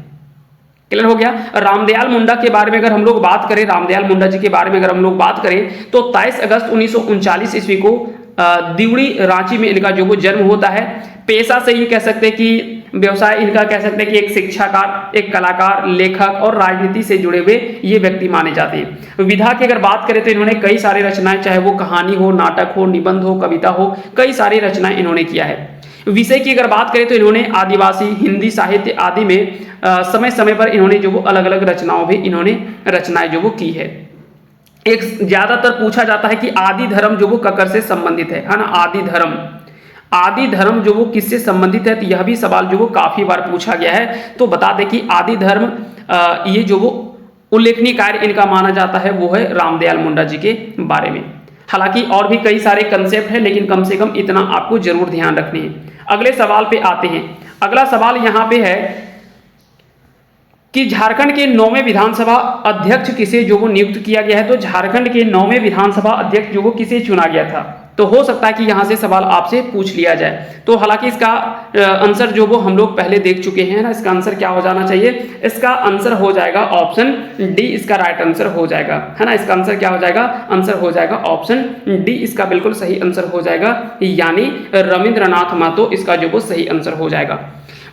क्लियर हो गया। रामदयाल मुंडा के बारे में अगर हम लोग बात करें, रामदयाल मुंडा जी के बारे में अगर हम लोग बात करें तो 23 अगस्त 1939 ईस्वी को दिवड़ी रांची में इनका जो वो जन्म होता है। पेशा से ये कह सकते हैं कि व्यवसाय इनका कह सकते हैं कि एक शिक्षाकार, एक कलाकार, लेखक और राजनीति से जुड़े हुए ये व्यक्ति माने जाते हैं। विधा की अगर बात करें तो इन्होंने कई सारी रचनाएं, चाहे वो कहानी हो, नाटक हो, निबंध हो, कविता हो, कई सारी रचनाएं इन्होंने किया है। विषय की अगर बात करें तो इन्होंने आदिवासी, हिंदी साहित्य आदि में समय समय पर इन्होंने जो वो अलग अलग रचनाओं भी इन्होंने रचनाएं जो वो की है। एक ज्यादातर पूछा जाता है कि आदि धर्म जो वो ककर से संबंधित है ना। आदि धर्म जो वो किससे संबंधित है, तो यह भी सवाल जो वो काफी बार पूछा गया है। तो बता दें कि आदि धर्म ये जो वो उल्लेखनीय कार्य इनका माना जाता है वो है रामदयाल मुंडा जी के बारे में। हालांकि और भी कई सारे कंसेप्ट हैं, लेकिन कम से कम इतना आपको जरूर ध्यान रखने हैं। अगले सवाल पे आते हैं। अगला सवाल यहाँ पे है कि झारखंड के 9वें विधानसभा अध्यक्ष किसे जो वो नियुक्त किया गया है। तो झारखंड के 9वें विधानसभा अध्यक्ष जो वो किसे चुना गया था। तो हो सकता है कि यहां से सवाल आपसे पूछ लिया जाए। तो हालांकि इसका आंसर जो वो हम लोग पहले देख चुके हैं ना। इसका आंसर क्या हो जाना चाहिए, इसका आंसर हो जाएगा ऑप्शन डी, इसका राइट आंसर हो जाएगा, है ना। इसका आंसर क्या हो जाएगा, आंसर हो जाएगा ऑप्शन डी, इसका बिल्कुल सही आंसर हो जाएगा, यानी रविंद्रनाथ महतो इसका जो वो सही आंसर हो जाएगा।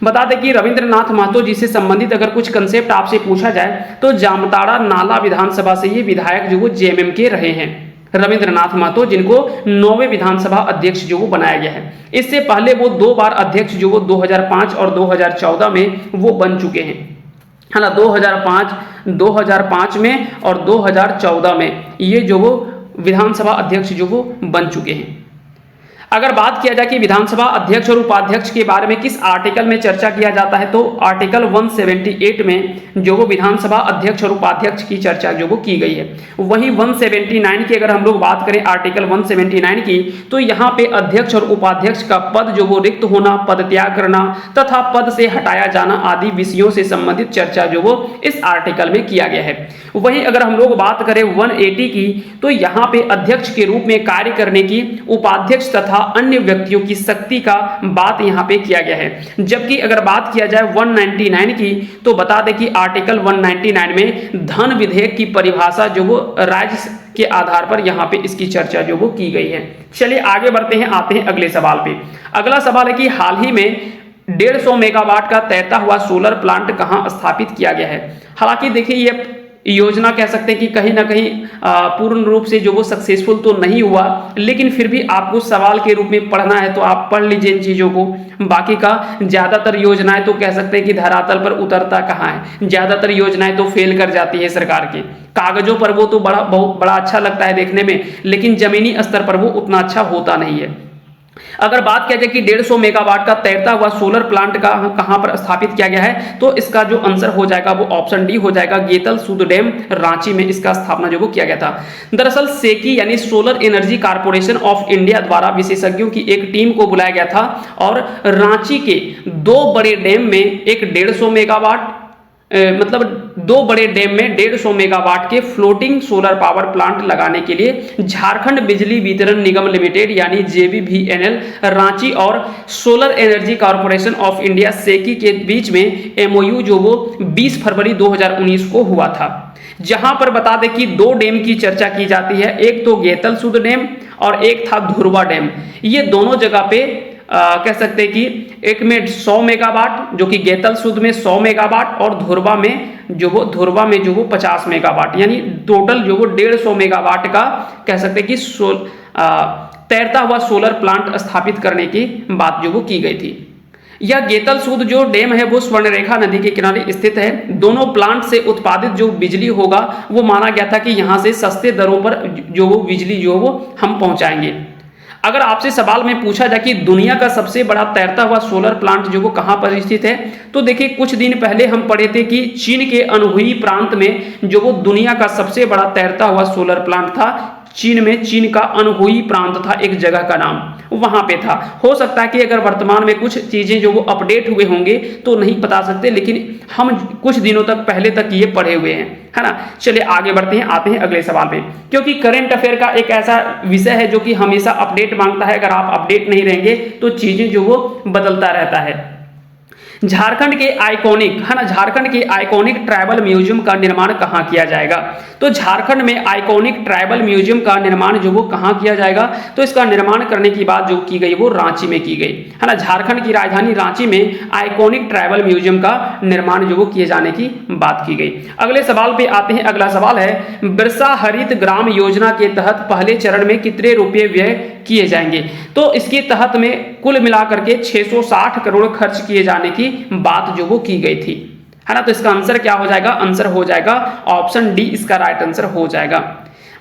बता दें कि रविंद्रनाथ महतो जी से संबंधित अगर कुछ कंसेप्ट आपसे पूछा जाए तो जामताड़ा नाला विधानसभा से ये विधायक जो वो जेएमएम के रहे हैं, रविंद्रनाथ महतो, जिनको 9वें विधानसभा अध्यक्ष जो वो बनाया गया है। इससे पहले वो 2 बार अध्यक्ष जो वो 2005 और 2014 में वो बन चुके हैं, है ना। 2005 में और 2014 में ये जो वो विधानसभा अध्यक्ष जो वो बन चुके हैं। अगर बात किया जाए कि विधानसभा अध्यक्ष और उपाध्यक्ष के बारे में किस आर्टिकल में चर्चा किया जाता है, तो आर्टिकल 178 में जो वो विधानसभा अध्यक्ष और उपाध्यक्ष की चर्चा जो वो की गई है। वहीं 179 की अगर हम लोग बात करें, आर्टिकल 179 की, तो यहाँ पे अध्यक्ष और उपाध्यक्ष का पद जो वो रिक्त होना, पद त्याग करना तथा पद से हटाया जाना आदि विषयों से संबंधित चर्चा जो वो इस आर्टिकल में किया गया है। वहीं अगर हम लोग बात करें 180 की, तो यहाँ पे अध्यक्ष के रूप में कार्य करने की उपाध्यक्ष तथा अन्य व्यक्तियों की शक्ति का बात यहाँ पे किया गया है। जबकि अगर बात किया जाए 199 की, तो बता दें कि आर्टिकल 199 में धन विधेयक की परिभाषा जो वो राज्य के आधार पर यहाँ पे इसकी चर्चा जो वो की गई है। चलिए आगे बढ़ते हैं, आते हैं अगले सवाल पे। अगला सवाल है कि हाल ही में 150 मेगावाट का तैरता हुआ सोलर प्लांट कहाँ स्थापित किया गया है। हालांकि देखिए ये योजना कह सकते हैं कि कहीं ना कहीं पूर्ण रूप से जो वो सक्सेसफुल तो नहीं हुआ, लेकिन फिर भी आपको सवाल के रूप में पढ़ना है तो आप पढ़ लीजिए इन चीज़ों को। बाकी का ज़्यादातर योजनाएं तो कह सकते हैं कि धरातल पर उतरता कहाँ है, ज़्यादातर योजनाएं तो फेल कर जाती है सरकार के। कागजों पर वो तो बहुत बड़ा अच्छा लगता है देखने में, लेकिन जमीनी स्तर पर वो उतना अच्छा होता नहीं है। अगर बात किया जाए कि 150 मेगावाट का तैरता हुआ सोलर प्लांट का कहां पर स्थापित किया गया है, तो इसका जो आंसर हो जाएगा वो ऑप्शन डी हो जाएगा, गेतल सूद डैम रांची में इसका स्थापना जो वो किया गया था। दरअसल सेकी यानी solar energy corporation of India द्वारा विशेषज्ञों की एक टीम को बुलाया गया था और रांची के 2 बड़े डैम में एक 150 मेगावाट मतलब 2 बड़े डैम में 150 मेगावाट के फ्लोटिंग सोलर पावर प्लांट लगाने के लिए झारखंड बिजली वितरण निगम लिमिटेड यानी JBVNL रांची और Solar Energy Corporation of India SECI के बीच में MOU जो वो 20 फरवरी 2019 को हुआ था, जहां पर बता दें कि 2 डैम की चर्चा की जाती है। एक तो गेतल सूद डैम और एक था धुरवा डैम। ये दोनों जगह पे कह सकते हैं कि एक में 100 मेगावाट जो कि गेतल सूद में 100 मेगावाट और धुरवा में जो वो 50 मेगावाट, यानी टोटल जो वो 150 मेगावाट का कह सकते हैं कि तैरता हुआ सोलर प्लांट स्थापित करने की बात जो वो की गई थी। यह गेतल सूद जो डैम है वो स्वर्णरेखा नदी के किनारे स्थित है। दोनों प्लांट से उत्पादित जो बिजली होगा वो माना गया था कि यहाँ से सस्ते दरों पर जो वो बिजली जो वो हम पहुंचाएंगे। अगर आपसे सवाल में पूछा जाए कि दुनिया का सबसे बड़ा तैरता हुआ सोलर प्लांट जो वो कहाँ पर स्थित है, तो देखिए कुछ दिन पहले हम पढ़े थे कि चीन के अनहुई प्रांत में जो वो दुनिया का सबसे बड़ा तैरता हुआ सोलर प्लांट था चीन में, चीन का अनहुई प्रांत था, एक जगह का नाम वहां पे था। हो सकता है कि अगर वर्तमान में कुछ चीजें जो वो अपडेट हुए होंगे तो नहीं बता सकते, लेकिन हम कुछ दिनों तक पहले तक ये पढ़े हुए हैं, है ना। चलिए आगे बढ़ते हैं, आते हैं अगले सवाल पे, क्योंकि करंट अफेयर का एक ऐसा विषय है जो कि हमेशा अपडेट मांगता है। अगर आप अपडेट नहीं रहेंगे तो चीजें जो वो बदलता रहता है। झारखंड के आइकॉनिक, है ना, झारखंड के आइकॉनिक ट्राइबल म्यूजियम का निर्माण कहां किया जाएगा? तो झारखंड में आइकॉनिक ट्राइबल म्यूजियम का निर्माण जो वो कहां किया जाएगा? तो इसका निर्माण करने की बात जो की गई वो रांची में की गई, है ना। झारखंड की राजधानी रांची में आइकॉनिक ट्राइबल म्यूजियम का निर्माण जो वो किए जाने की बात की गई। अगले सवाल पे आते हैं। अगला सवाल है, बिरसा हरित ग्राम योजना के तहत पहले चरण में कितने रुपए व्यय किए जाएंगे? तो इसके तहत में कुल मिलाकर के 660 करोड़ खर्च किए जाने की बात जो वो की गई थी, है ना। तो इसका आंसर क्या हो जाएगा? आंसर हो जाएगा ऑप्शन डी, इसका राइट आंसर हो जाएगा।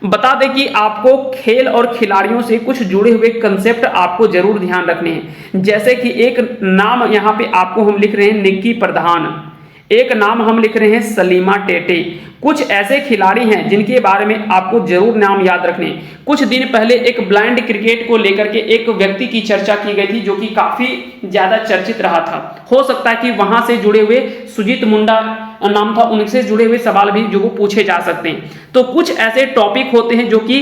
बता दें कि आपको खेल और खिलाड़ियों से कुछ जुड़े हुए कंसेप्ट आपको जरूर ध्यान रखने हैं। जैसे कि एक नाम यहां पे आपको हम लिख रहे हैं निक्की प्रधान, एक नाम हम लिख रहे हैं सलीमा टेटे। कुछ ऐसे खिलाड़ी हैं जिनके बारे में आपको जरूर नाम याद रखने। कुछ दिन पहले एक ब्लाइंड क्रिकेट को लेकर के एक व्यक्ति की चर्चा की गई थी जो कि काफी ज्यादा चर्चित रहा था। हो सकता है कि वहां से जुड़े हुए सुजीत मुंडा नाम था, उनसे जुड़े हुए सवाल भी जो वो पूछे जा सकते हैं। तो कुछ ऐसे टॉपिक होते हैं जो कि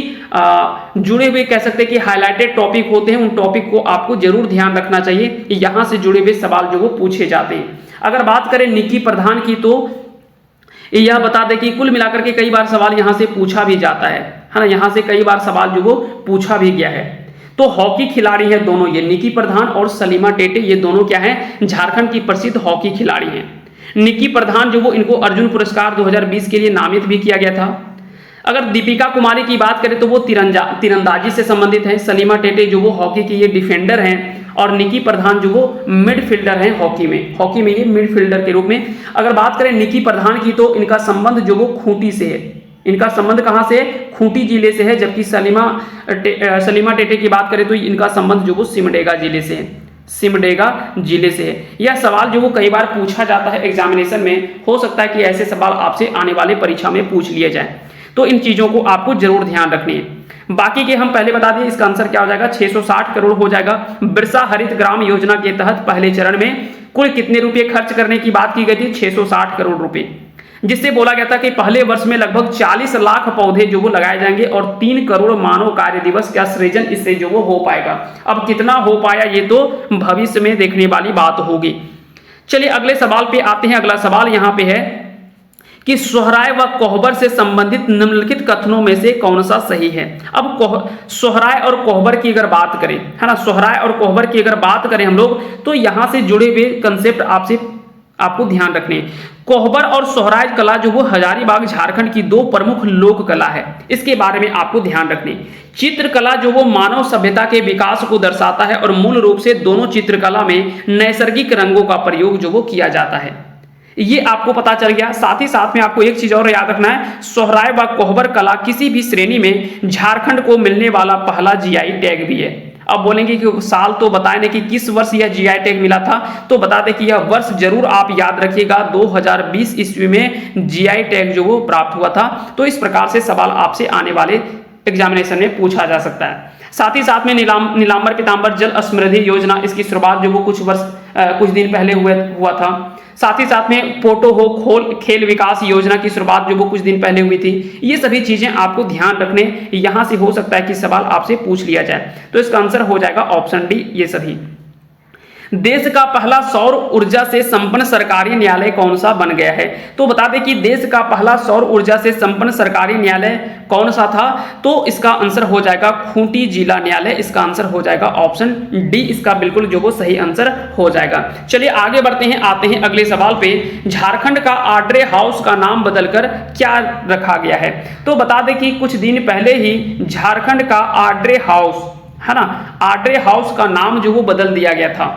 जुड़े हुए, कह सकते हैं कि हाईलाइटेड टॉपिक होते हैं, उन टॉपिक को आपको जरूर ध्यान रखना चाहिए। यहां से जुड़े हुए सवाल जो वो पूछे जाते हैं। अगर बात करें निक्की प्रधान की, तो यह बता दें कि कुल मिलाकर के कई बार सवाल यहां से पूछा भी जाता है ना। यहां से कई बार सवाल जो वो पूछा भी गया है। तो हॉकी खिलाड़ी है दोनों, ये निक्की प्रधान और सलीमा टेटे, ये दोनों क्या है? झारखंड की प्रसिद्ध हॉकी खिलाड़ी हैं। निक्की प्रधान जो वो, इनको अर्जुन पुरस्कार 2020 के लिए नामित भी किया गया था। अगर दीपिका कुमारी की बात करें तो वो तीरंदाजी से संबंधित है। सलीमा टेटे जो वो हॉकी की ये डिफेंडर हैं, और निक्की प्रधान जो वो मिडफील्डर हैं हॉकी में ये मिडफील्डर के रूप में। अगर बात करें निक्की प्रधान की, तो इनका संबंध जो वो खूंटी से है। इनका संबंध कहां से? खूंटी जिले से है। जबकि सलीमा टेटे की बात करें तो इनका संबंध जो वो सिमडेगा जिले से है, सिमडेगा जिले से है। यह सवाल जो वो कई बार पूछा जाता है एग्जामिनेशन में। हो सकता है कि ऐसे सवाल आपसे आने वाले परीक्षा में पूछ लिए जाए, तो इन चीजों को आपको जरूर ध्यान रखनी है। बाकी के हम पहले बता दें, इसका आंसर क्या हो जाएगा? 660 करोड़ हो जाएगा। बिरसा हरित ग्राम योजना के तहत पहले चरण में कुल कितने रुपए खर्च करने की बात की गई थी? 660 करोड़ रुपए, जिससे बोला गया था कि पहले वर्ष में लगभग 40 लाख पौधे जो वो लगाए जाएंगे और 3 करोड़ मानव कार्य दिवस का सृजन इससे जो वो हो पाएगा। अब कितना हो पाया ये तो भविष्य में देखने वाली बात होगी। चलिए अगले सवाल पे आते हैं। अगला सवाल यहाँ पे है कि सोहराय व कोहबर से संबंधित निम्नलिखित कथनों में से कौन सा सही है? अब सोहराय और कोहबर की अगर बात करें, है ना, सोहराय और कोहबर की अगर बात करें हम लोग, तो यहां से जुड़े हुए कंसेप्ट आपको ध्यान रखने। कोहबर और सोहराय कला जो वो हजारीबाग झारखंड की 2 प्रमुख लोक कला है, इसके बारे में आपको ध्यान रखने। चित्रकला जो वो मानव सभ्यता के विकास को दर्शाता है और मूल रूप से दोनों चित्रकला में नैसर्गिक रंगों का प्रयोग जो वो किया जाता है, ये आपको पता चल गया। साथ ही साथ में आपको एक चीज और याद रखना है, सोहराय व कोहबर कला किसी भी श्रेणी में झारखंड को मिलने वाला पहला जीआई टैग भी है। अब बोलेंगे कि साल तो बताए नहीं कि किस वर्ष यह जीआई टैग मिला था, तो बता दें कि यह वर्ष जरूर आप याद रखिएगा, 2020 ईस्वी में जीआई टैग जो वो प्राप्त हुआ था। तो इस प्रकार से सवाल आपसे आने वाले एग्जामिनेशन में पूछा जा सकता है। साथ ही साथ में नीलांबर पीतांबर जल समृद्धि योजना, इसकी शुरुआत जो वो कुछ दिन पहले हुआ था। साथ ही साथ में पोटो हो खेल विकास योजना की शुरुआत जो वो कुछ दिन पहले हुई थी। ये सभी चीजें आपको ध्यान रखने, यहां से हो सकता है कि सवाल आपसे पूछ लिया जाए। तो इसका आंसर हो जाएगा ऑप्शन डी, ये सभी। देश का पहला सौर ऊर्जा से संपन्न सरकारी न्यायालय कौन सा बन गया है? तो बता दें कि देश का पहला सौर ऊर्जा से संपन्न सरकारी न्यायालय कौन सा था? तो इसका आंसर हो जाएगा खूंटी जिला न्यायालय। इसका आंसर हो जाएगा ऑप्शन डी, इसका बिल्कुल जो वो सही आंसर हो जाएगा। चलिए आगे बढ़ते हैं, आते हैं अगले सवाल पे। झारखंड का आड्रे हाउस का नाम बदलकर क्या रखा गया है? तो बता दें कि कुछ दिन पहले ही झारखंड का आड्रे हाउस, है ना, आड्रे हाउस का नाम जो वो बदल दिया गया था।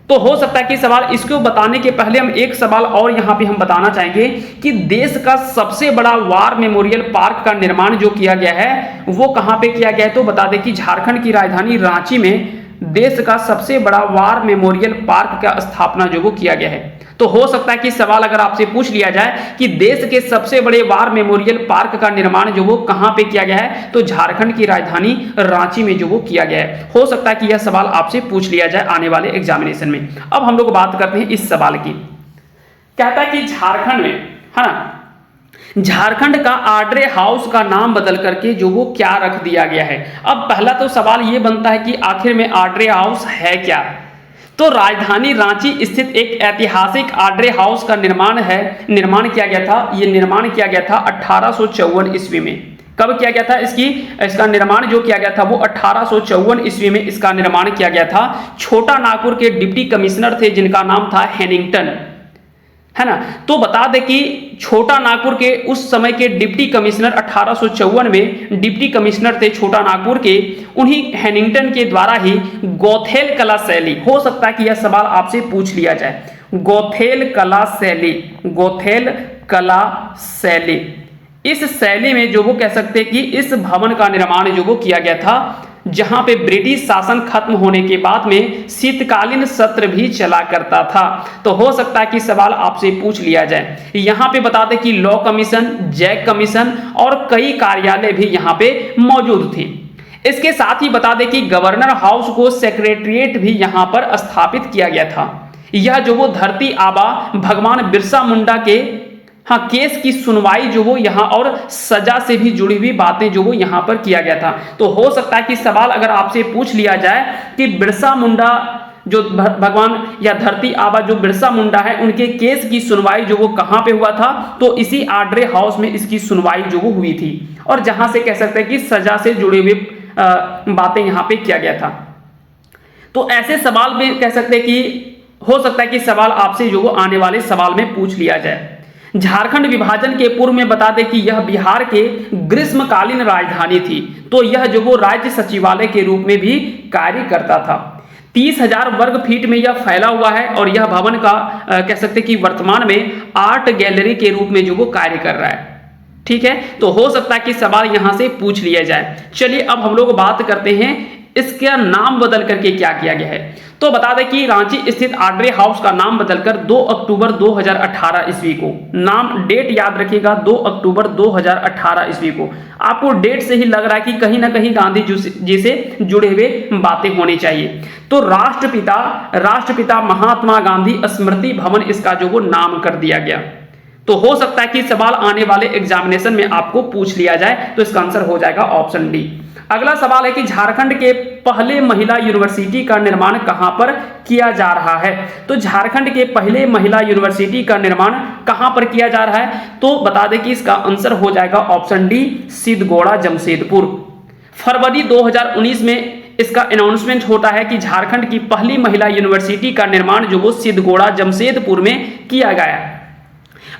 तो हो सकता है कि सवाल इसको बताने के पहले हम एक सवाल और यहां पे हम बताना चाहेंगे कि देश का सबसे बड़ा वार मेमोरियल पार्क का निर्माण जो किया गया है वो कहां पे किया गया है? तो बता दें कि झारखंड की राजधानी रांची में देश का सबसे बड़ा वार मेमोरियल पार्क का स्थापना जो वो किया गया है? तो हो सकता है कि सवाल अगर आपसे पूछ लिया जाए कि देश के सबसे बड़े वार मेमोरियल पार्क का निर्माण जो वो कहां पे किया गया है, तो झारखंड की राजधानी रांची में जो वो किया गया है। हो सकता है कि यह सवाल आपसे पूछ लिया जाए आने वाले एग्जामिनेशन में। अब हम लोग बात करते हैं इस सवाल की। कहता है कि झारखंड में, है ना, झारखंड का आड्रे हाउस का नाम बदल करके जो वो क्या रख दिया गया है? अब पहला तो सवाल ये बनता है कि आखिर में आड्रे हाउस है क्या? तो राजधानी रांची स्थित एक ऐतिहासिक आड्रे हाउस का निर्माण किया गया था। ये निर्माण किया गया था 1854 ईस्वी में। कब किया गया था? इसका निर्माण जो किया गया था वो 1854 ईस्वी में इसका निर्माण किया गया था। छोटा नागपुर के डिप्टी कमिश्नर थे जिनका नाम था हेनिंगटन, है ना। तो बता दें कि छोटा नागपुर के उस समय के डिप्टी कमिश्नर 1854 में डिप्टी कमिश्नर थे छोटा नागपुर के, उन्हीं हेनिंगटन के द्वारा ही गौथेल कला शैली, हो सकता है कि यह सवाल आपसे पूछ लिया जाए, गौथेल कला शैली, इस शैली में जो वो कह सकते हैं कि इस भवन का निर्माण जो वो किया गया था, जहां पे ब्रिटिश शासन खत्म होने के बाद में शीतकालीन सत्र भी चला करता था। तो हो सकता है कि सवाल आपसे पूछ लिया जाए। यहां पे बता दें कि लॉ कमीशन, जैक कमीशन और कई कार्यालय भी यहां पे मौजूद थी। इसके साथ ही बता दें कि गवर्नर हाउस को सेक्रेटरिएट भी यहां पर स्थापित किया गया था। यह जो वो धरती आबा भगवान बिरसा मुंडा के केस की सुनवाई जो वो यहाँ और सजा से भी जुड़ी हुई बातें जो वो यहाँ पर किया गया था। तो हो सकता है कि सवाल अगर आपसे पूछ लिया जाए कि बिरसा मुंडा जो भगवान या धरती आबा जो बिरसा मुंडा है, उनके केस की सुनवाई जो वो कहाँ पे हुआ था, तो इसी आड्रे हाउस में इसकी सुनवाई जो वो हुई थी, और जहां से कह सकते हैं कि सजा से जुड़े हुए बातें यहाँ पे किया गया था। तो ऐसे सवाल में कह सकते हैं कि हो सकता है कि सवाल आपसे जो वो आने वाले सवाल में पूछ लिया जाए। झारखंड विभाजन के पूर्व में बता दें कि यह बिहार के ग्रीष्मकालीन राजधानी थी, तो यह जो वो राज्य सचिवालय के रूप में भी कार्य करता था। 30,000 वर्ग फीट में यह फैला हुआ है, और यह भवन का कह सकते कि वर्तमान में आर्ट गैलरी के रूप में जो वो कार्य कर रहा है। ठीक है, तो हो सकता है कि सवाल यहां से पूछ लिया जाए। चलिए अब हम लोग बात करते हैं इसका नाम बदल करके क्या किया गया है। तो बता दें कि रांची स्थित आड्रे हाउस का नाम बदलकर 2 अक्टूबर 2018 ईस्वी को, नाम डेट याद रखिएगा 2 अक्टूबर 2018 ईस्वी को। आपको डेट से ही लग रहा है कि कहीं ना कहीं गांधी जी से जुड़े हुए बातें होनी चाहिए। तो राष्ट्रपिता महात्मा गांधी स्मृति भवन इसका जो वो नाम कर दिया गया। तो हो सकता है कि सवाल आने वाले एग्जामिनेशन में आपको पूछ लिया जाए, तो इसका आंसर हो जाएगा ऑप्शन डी। अगला सवाल है कि झारखंड के पहले महिला यूनिवर्सिटी का निर्माण कहां पर किया जा रहा है? तो झारखंड के पहले महिला यूनिवर्सिटी का निर्माण कहां पर किया जा रहा है? तो बता दें कि इसका आंसर हो जाएगा ऑप्शन डी, सिद्धगोड़ा जमशेदपुर। फरवरी 2019 में इसका अनाउंसमेंट होता है कि झारखंड की पहली महिला यूनिवर्सिटी का निर्माण जो वो सिद्धगोड़ा जमशेदपुर में किया गया।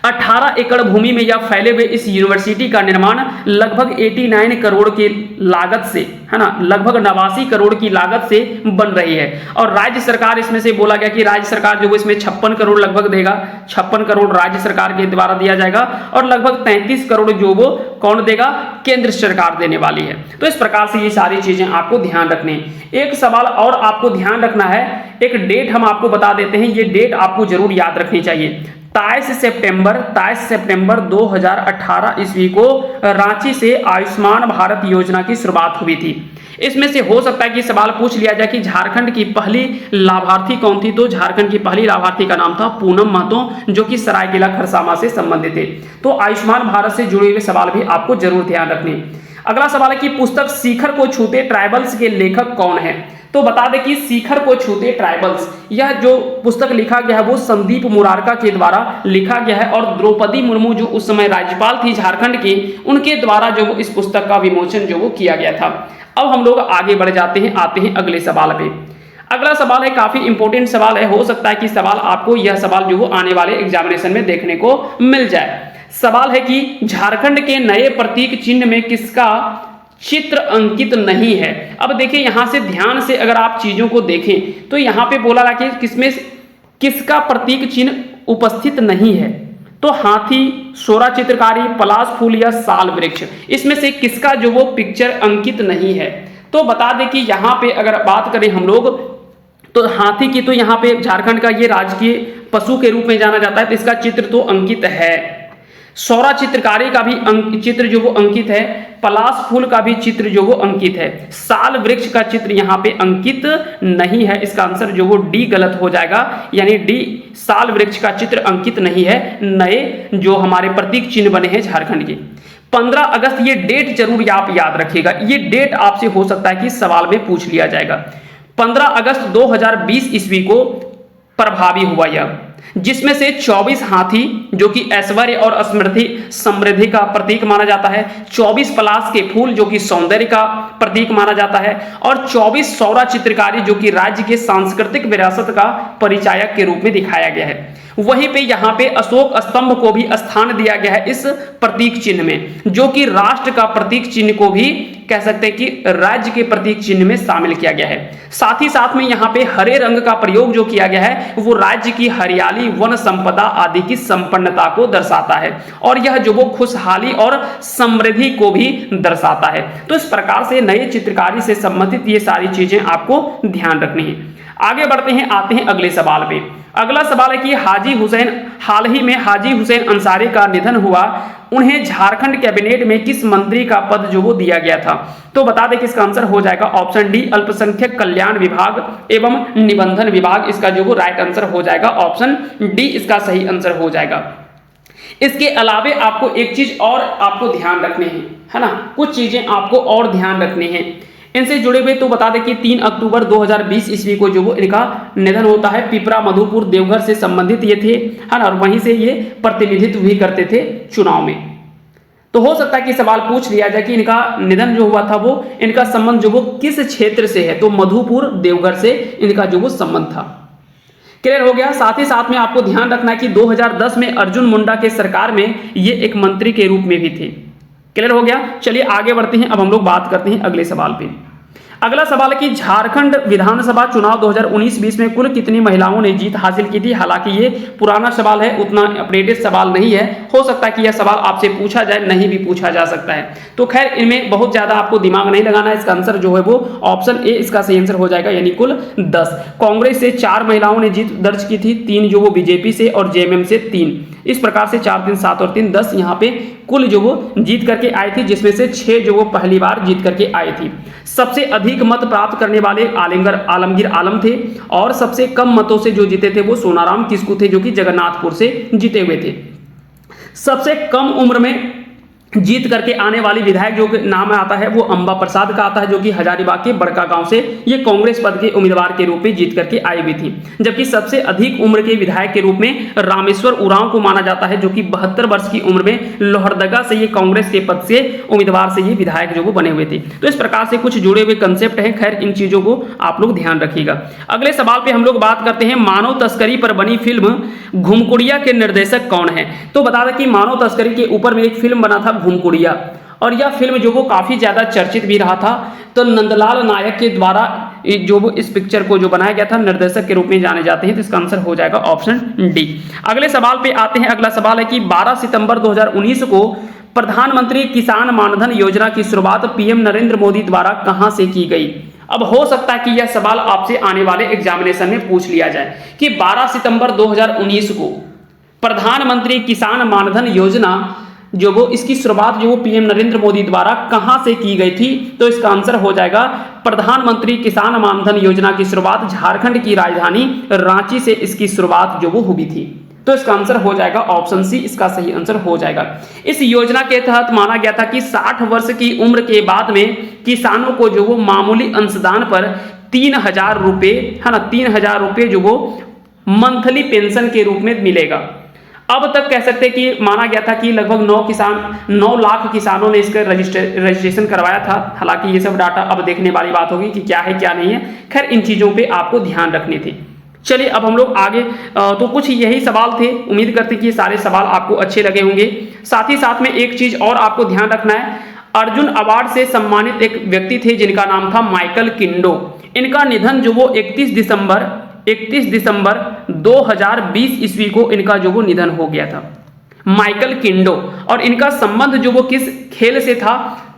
18 एकड़ भूमि में यह फैले हुए इस यूनिवर्सिटी का निर्माण लगभग 89 करोड़ की लागत से, है ना, लगभग 89 करोड़ की लागत से बन रही है। और राज्य सरकार, इसमें से बोला गया कि राज्य सरकार जो वो इसमें 56 करोड़ लगभग देगा, 56 करोड़ राज्य सरकार के द्वारा दिया जाएगा, और लगभग 33 करोड़ जो वो कौन देगा? केंद्र सरकार देने वाली है। तो इस प्रकार से ये सारी चीजें आपको ध्यान रखनी है। एक सवाल और आपको ध्यान रखना है, एक डेट हम आपको बता देते हैं, ये डेट आपको जरूर याद रखनी चाहिए। 23 सितंबर 2018 ईस्वी को रांची से आयुष्मान भारत योजना की शुरुआत हुई थी। इसमें से हो सकता है कि सवाल पूछ लिया जाए कि झारखंड की पहली लाभार्थी कौन थी? तो झारखंड की पहली लाभार्थी का नाम था पूनम महतो, जो कि सरायकेला खरसावां से संबंधित थे। तो आयुष्मान भारत से जुड़े हुए सवाल भी आपको जरूर ध्यान रखने। अगला सवाल है कि पुस्तक शिखर को छूते ट्राइबल्स के लेखक कौन है? तो बता दें कि शिखर को छूते ट्राइबल्स, यह जो पुस्तक लिखा गया है वो संदीप मुरारका के द्वारा लिखा गया है, और द्रौपदी मुर्मू जो उस समय राज्यपाल थी झारखंड की, उनके द्वारा जो इस पुस्तक का विमोचन जो वो किया गया था। अब हम लोग आगे बढ़ जाते हैं, आते हैं अगले सवाल पे। अगला सवाल है, काफी इंपॉर्टेंट सवाल है, हो सकता है कि सवाल आपको यह सवाल जो वो आने वाले एग्जामिनेशन में देखने को मिल जाए। सवाल है कि झारखंड के नए प्रतीक चिन्ह में किसका चित्र अंकित नहीं है? अब देखिए यहां से ध्यान से अगर आप चीजों को देखें तो यहां पे बोला रहा कि किसका प्रतीक चिन्ह उपस्थित नहीं है? तो हाथी, सोरा चित्रकारी, पलाश फूल या साल वृक्ष, इसमें से किसका जो वो पिक्चर अंकित नहीं है? तो बता दें कि यहाँ पे अगर बात करें हम लोग, तो हाथी की तो यहाँ पे झारखंड का ये राजकीय पशु के रूप में जाना जाता है, तो इसका चित्र तो अंकित है। सौरा चित्रकारी का भी चित्र जो वो अंकित है। पलाश फूल का भी चित्र जो वो अंकित है। साल वृक्ष का चित्र यहाँ पे अंकित नहीं है। इसका आंसर जो वो डी गलत हो जाएगा, यानी डी साल वृक्ष का चित्र अंकित नहीं है। नए जो हमारे प्रतीक चिन्ह बने हैं झारखंड के। 15 अगस्त, ये डेट जरूर आप याद रखिएगा, ये डेट आपसे हो सकता है कि सवाल में पूछ लिया जाएगा। 15 अगस्त 2020 ईस्वी को प्रभावी हुआ यह, जिसमें से 24 हाथी जो कि ऐश्वर्य और समृद्धि का प्रतीक माना जाता है, 24 पलाश के फूल जो कि सौंदर्य का प्रतीक माना जाता है, और 24 सौरा चित्रकारी जो कि राज्य के सांस्कृतिक विरासत का परिचायक के रूप में दिखाया गया है। वहीं पे यहाँ पे अशोक स्तंभ को भी स्थान दिया गया है इस प्रतीक चिन्ह में, जो कि राष्ट्र का प्रतीक चिन्ह को भी कह सकते हैं कि राज्य के प्रतीक चिन्ह में शामिल किया गया है। साथ ही साथ में यहाँ पे हरे रंग का प्रयोग जो किया गया है वो राज्य की हरियाली, वन संपदा आदि की संपन्नता को दर्शाता है, और यह जो वो खुशहाली और समृद्धि को भी दर्शाता है। तो इस प्रकार से नए चित्रकारी से संबंधित ये सारी चीजें आपको ध्यान रखनी है। आगे बढ़ते हैं, आते हैं अगले सवाल पे। अगला सवाल है कि हाल ही में हाजी हुसैन अंसारी का निधन हुआ, उन्हें झारखंड कैबिनेट में किस मंत्री का पद जो वो दिया गया था? तो बता दें कि इसका आंसर हो जाएगा ऑप्शन डी, अल्पसंख्यक कल्याण विभाग एवं निबंधन विभाग। इसका जो वो राइट आंसर हो जाएगा ऑप्शन डी, इसका सही आंसर हो जाएगा। इसके अलावे आपको एक चीज और आपको ध्यान रखनी है ना, कुछ चीजें आपको और ध्यान रखनी है इनसे जुड़े हुए। तो बता दें कि 3 अक्टूबर 2020 ईस्वी को जो वो इनका निधन होता है। पिपरा मधुपुर देवघर से संबंधित ये थे, है ना, और वहीं से ये प्रतिनिधित्व भी करते थे चुनाव में। तो हो सकता है कि सवाल पूछ लिया जाए कि इनका निधन जो हुआ था वो इनका संबंध जो वो किस क्षेत्र से है, तो मधुपुर देवघर से इनका जो वो संबंध था। क्लियर हो गया। साथ ही साथ में आपको ध्यान रखना है कि 2010 में अर्जुन मुंडा के सरकार में ये एक मंत्री के रूप में भी थे। क्लियर हो गया। चलिए आगे बढ़ते हैं, अब हम लोग बात करते हैं अगले सवाल पे। अगला सवाल है कि झारखंड विधानसभा चुनाव 2019-20 में कुल कितनी महिलाओं ने जीत हासिल की थी? हालांकि ये पुराना सवाल है, उतना अपडेटेड सवाल नहीं है, हो सकता है कि यह सवाल आपसे पूछा जाए, नहीं भी पूछा जा सकता है। तो खैर इनमें बहुत ज्यादा आपको दिमाग नहीं लगाना है। इसका आंसर जो है वो ऑप्शन ए इसका सही आंसर हो जाएगा, यानी कुल 10। कांग्रेस से 4 महिलाओं ने जीत दर्ज की थी, 3 जो वो बीजेपी से और जेएमएम से 3। इस प्रकार से 4 3 7 और 3 10 यहाँ पे कुल जो वो जीत करके आई थी, जिसमें से 6 जो वो पहली बार जीत करके आई थी। सबसे अधिक मत प्राप्त करने वाले आलमगीर आलम थे, और सबसे कम मतों से जो जीते थे वो सोनाराम किस्कू थे, जो कि जगन्नाथपुर से जीते हुए थे। सबसे कम उम्र में जीत करके आने वाली विधायक जो नाम आता है वो अंबा प्रसाद का आता है, जो कि हजारीबाग के बड़का गांव से ये कांग्रेस पद के उम्मीदवार के रूप में जीत करके आई हुई थी। जबकि सबसे अधिक उम्र के विधायक के रूप में रामेश्वर उरांव को माना जाता है, जो कि 72 वर्ष की उम्र में लोहरदगा से ये कांग्रेस के पद से उम्मीदवार से ये विधायक जो वो बने हुए थे। तो इस प्रकार से कुछ जुड़े हुए कंसेप्ट हैं। खैर इन चीजों को आप लोग ध्यान रखिएगा। अगले सवाल पे हम लोग बात करते हैं, मानव तस्करी पर बनी फिल्म घुमकुड़िया के निर्देशक कौन है? तो बता दें कि मानव तस्करी के ऊपर में एक फिल्म बना था घुमकुड़िया, और यह फिल्म जो वो काफी ज्यादा चर्चित भी रहा था। तो नंदलाल नायक के द्वारा जो वो इस पिक्चर को जो बनाया गया था, निर्देशक के रूप में जाने जाते हैं। तो इसका आंसर हो जाएगा ऑप्शन डी। अगले सवाल पे आते हैं। अगला सवाल है कि 12 सितंबर 2019 को प्रधानमंत्री किसान मानधन योजना की शुरुआत पीएम नरेंद्र मोदी द्वारा कहां से की गई? अब हो सकता है कि यह सवाल आपसे आने वाले एग्जामिनेशन में पूछ लिया जाए कि 12 सितंबर 2019 को प्रधानमंत्री किसान मानधन योजना जो वो इसकी शुरुआत जो वो पीएम नरेंद्र मोदी द्वारा कहां से की गई थी? तो इसका आंसर हो जाएगा प्रधानमंत्री किसान मानधन योजना की शुरुआत झारखंड की राजधानी रांची से इसकी शुरुआत जो वो हुई थी। तो इसका आंसर हो जाएगा ऑप्शन सी, इसका सही आंसर हो जाएगा। इस योजना के तहत माना गया था कि 60 वर्ष की उम्र के बाद में किसानों को जो वो मामूली अंशदान पर 3000 रुपये, है ना, 3000 रुपये जो वो मंथली पेंशन के रूप में मिलेगा। अब तक कह सकते हैं कि माना गया था कि लगभग 9 लाख किसानों ने इसका रजिस्ट्रेशन करवाया था। हालांकि ये सब डाटा अब देखने वाली बात होगी कि क्या है क्या नहीं है। खैर इन चीजों पे आपको ध्यान रखने थे। चलिए अब हम लोग आगे, तो कुछ यही सवाल थे। उम्मीद करते कि ये सारे सवाल आपको अच्छे लगे होंगे। साथ ही साथ में एक चीज और आपको ध्यान रखना है, अर्जुन अवार्ड से सम्मानित एक व्यक्ति थे जिनका नाम था माइकल किंडो। इनका निधन जो वो 31 दिसंबर 2020 ईस्वी को इनका जो वो निधन हो गया था, माइकल किंडो। और इनका संबंध जो वो किस खेल से था?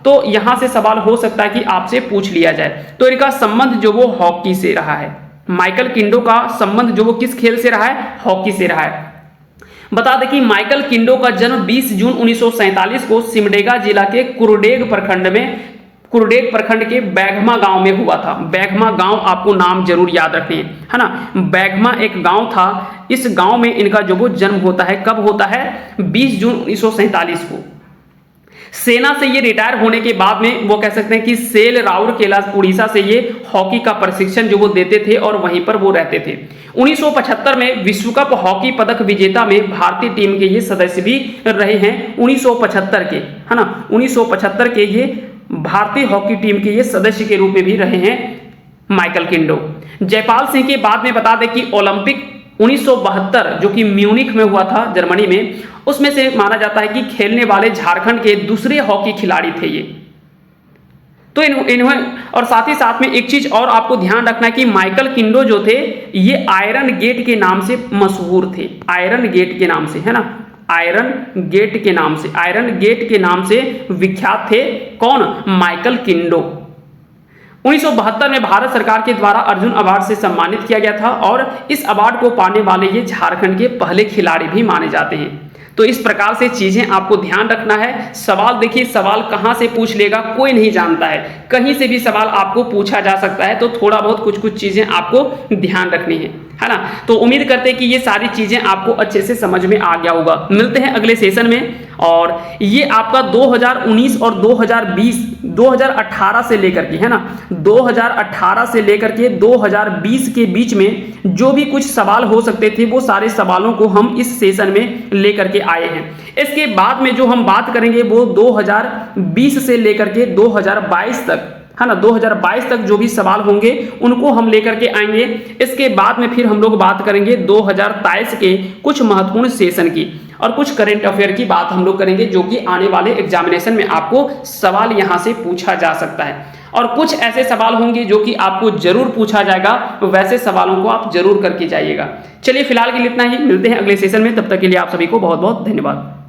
तो यहां से सवाल हो सकता है कि आपसे पूछ लिया जाए। तो इनका संबंध जो वो हॉकी से रहा है। माइकल किंडो का संबंध जो वो किस खेल से रहा है? हॉकी से रहा है। बता दें कि माइकल किंडो का जन्म 20 जून 1947 को सिमडेगा जिला के कुरुडेग प्रखंड के बैघमा गांव में हुआ था। बैघमा गांव आपको नाम जरूर याद रखने है ना। बैघमा एक गांव था, इस गांव में इनका जो वो जन्म होता है। कब होता है? 20 जून 1947 को। सेना से ये रिटायर होने के बाद में वो कह सकते हैं कि सेल राउरकेला उड़ीसा से ये हॉकी का प्रशिक्षण जो वो देते थे और वहीं पर वो रहते थे। 1975 में विश्व कप हॉकी पदक विजेता में भारतीय टीम के ये सदस्य भी रहे हैं। 1975 के, है ना, 1975 के ये भारतीय हॉकी टीम के ये सदस्य के रूप में भी रहे हैं माइकल किंडो। जयपाल सिंह के बाद में बता दें कि ओलंपिक 1972 जो कि म्यूनिख में हुआ था, जर्मनी में, उसमें से माना जाता है कि खेलने वाले झारखंड के दूसरे हॉकी खिलाड़ी थे ये। तो इन्होंने, और साथ ही साथ में एक चीज और आपको ध्यान रखना है कि माइकल किंडो जो थे ये आयरन गेट के नाम से मशहूर थे। आयरन गेट के नाम से, है ना, आयरन गेट के नाम से, आयरन गेट के नाम से विख्यात थे। कौन? माइकल किंडो। 1972 में भारत सरकार के द्वारा अर्जुन अवार्ड से सम्मानित किया गया था और इस अवार्ड को पाने वाले ये झारखंड के पहले खिलाड़ी भी माने जाते हैं। तो इस प्रकार से चीजें आपको ध्यान रखना है। सवाल देखिए, सवाल कहां से पूछ लेगा कोई नहीं जानता है, कहीं से भी सवाल आपको पूछा जा सकता है। तो थोड़ा बहुत कुछ चीजें आपको ध्यान रखनी है ना। तो उम्मीद करते हैं कि ये सारी चीजें आपको अच्छे से समझ में आ गया होगा। मिलते हैं अगले सेशन में। और ये आपका 2019 और 2018 से लेकर के, है ना, 2018 से लेकर के 2020 के बीच में जो भी कुछ सवाल हो सकते थे वो सारे सवालों को हम इस सेशन में लेकर के आए हैं। इसके बाद में जो हम बात करेंगे वो 2020 से लेकर के 2022 तक, है ना, 2022 तक जो भी सवाल होंगे उनको हम लेकर के आएंगे। इसके बाद में फिर हम लोग बात करेंगे 2023 के कुछ महत्वपूर्ण सेशन की और कुछ करंट अफेयर की बात हम लोग करेंगे जो कि आने वाले एग्जामिनेशन में आपको सवाल यहां से पूछा जा सकता है। और कुछ ऐसे सवाल होंगे जो कि आपको जरूर पूछा जाएगा, तो वैसे सवालों को आप जरूर करके जाइएगा। चलिए फिलहाल के लिए इतना ही, मिलते हैं अगले सेशन में। तब तक के लिए आप सभी को बहुत बहुत धन्यवाद।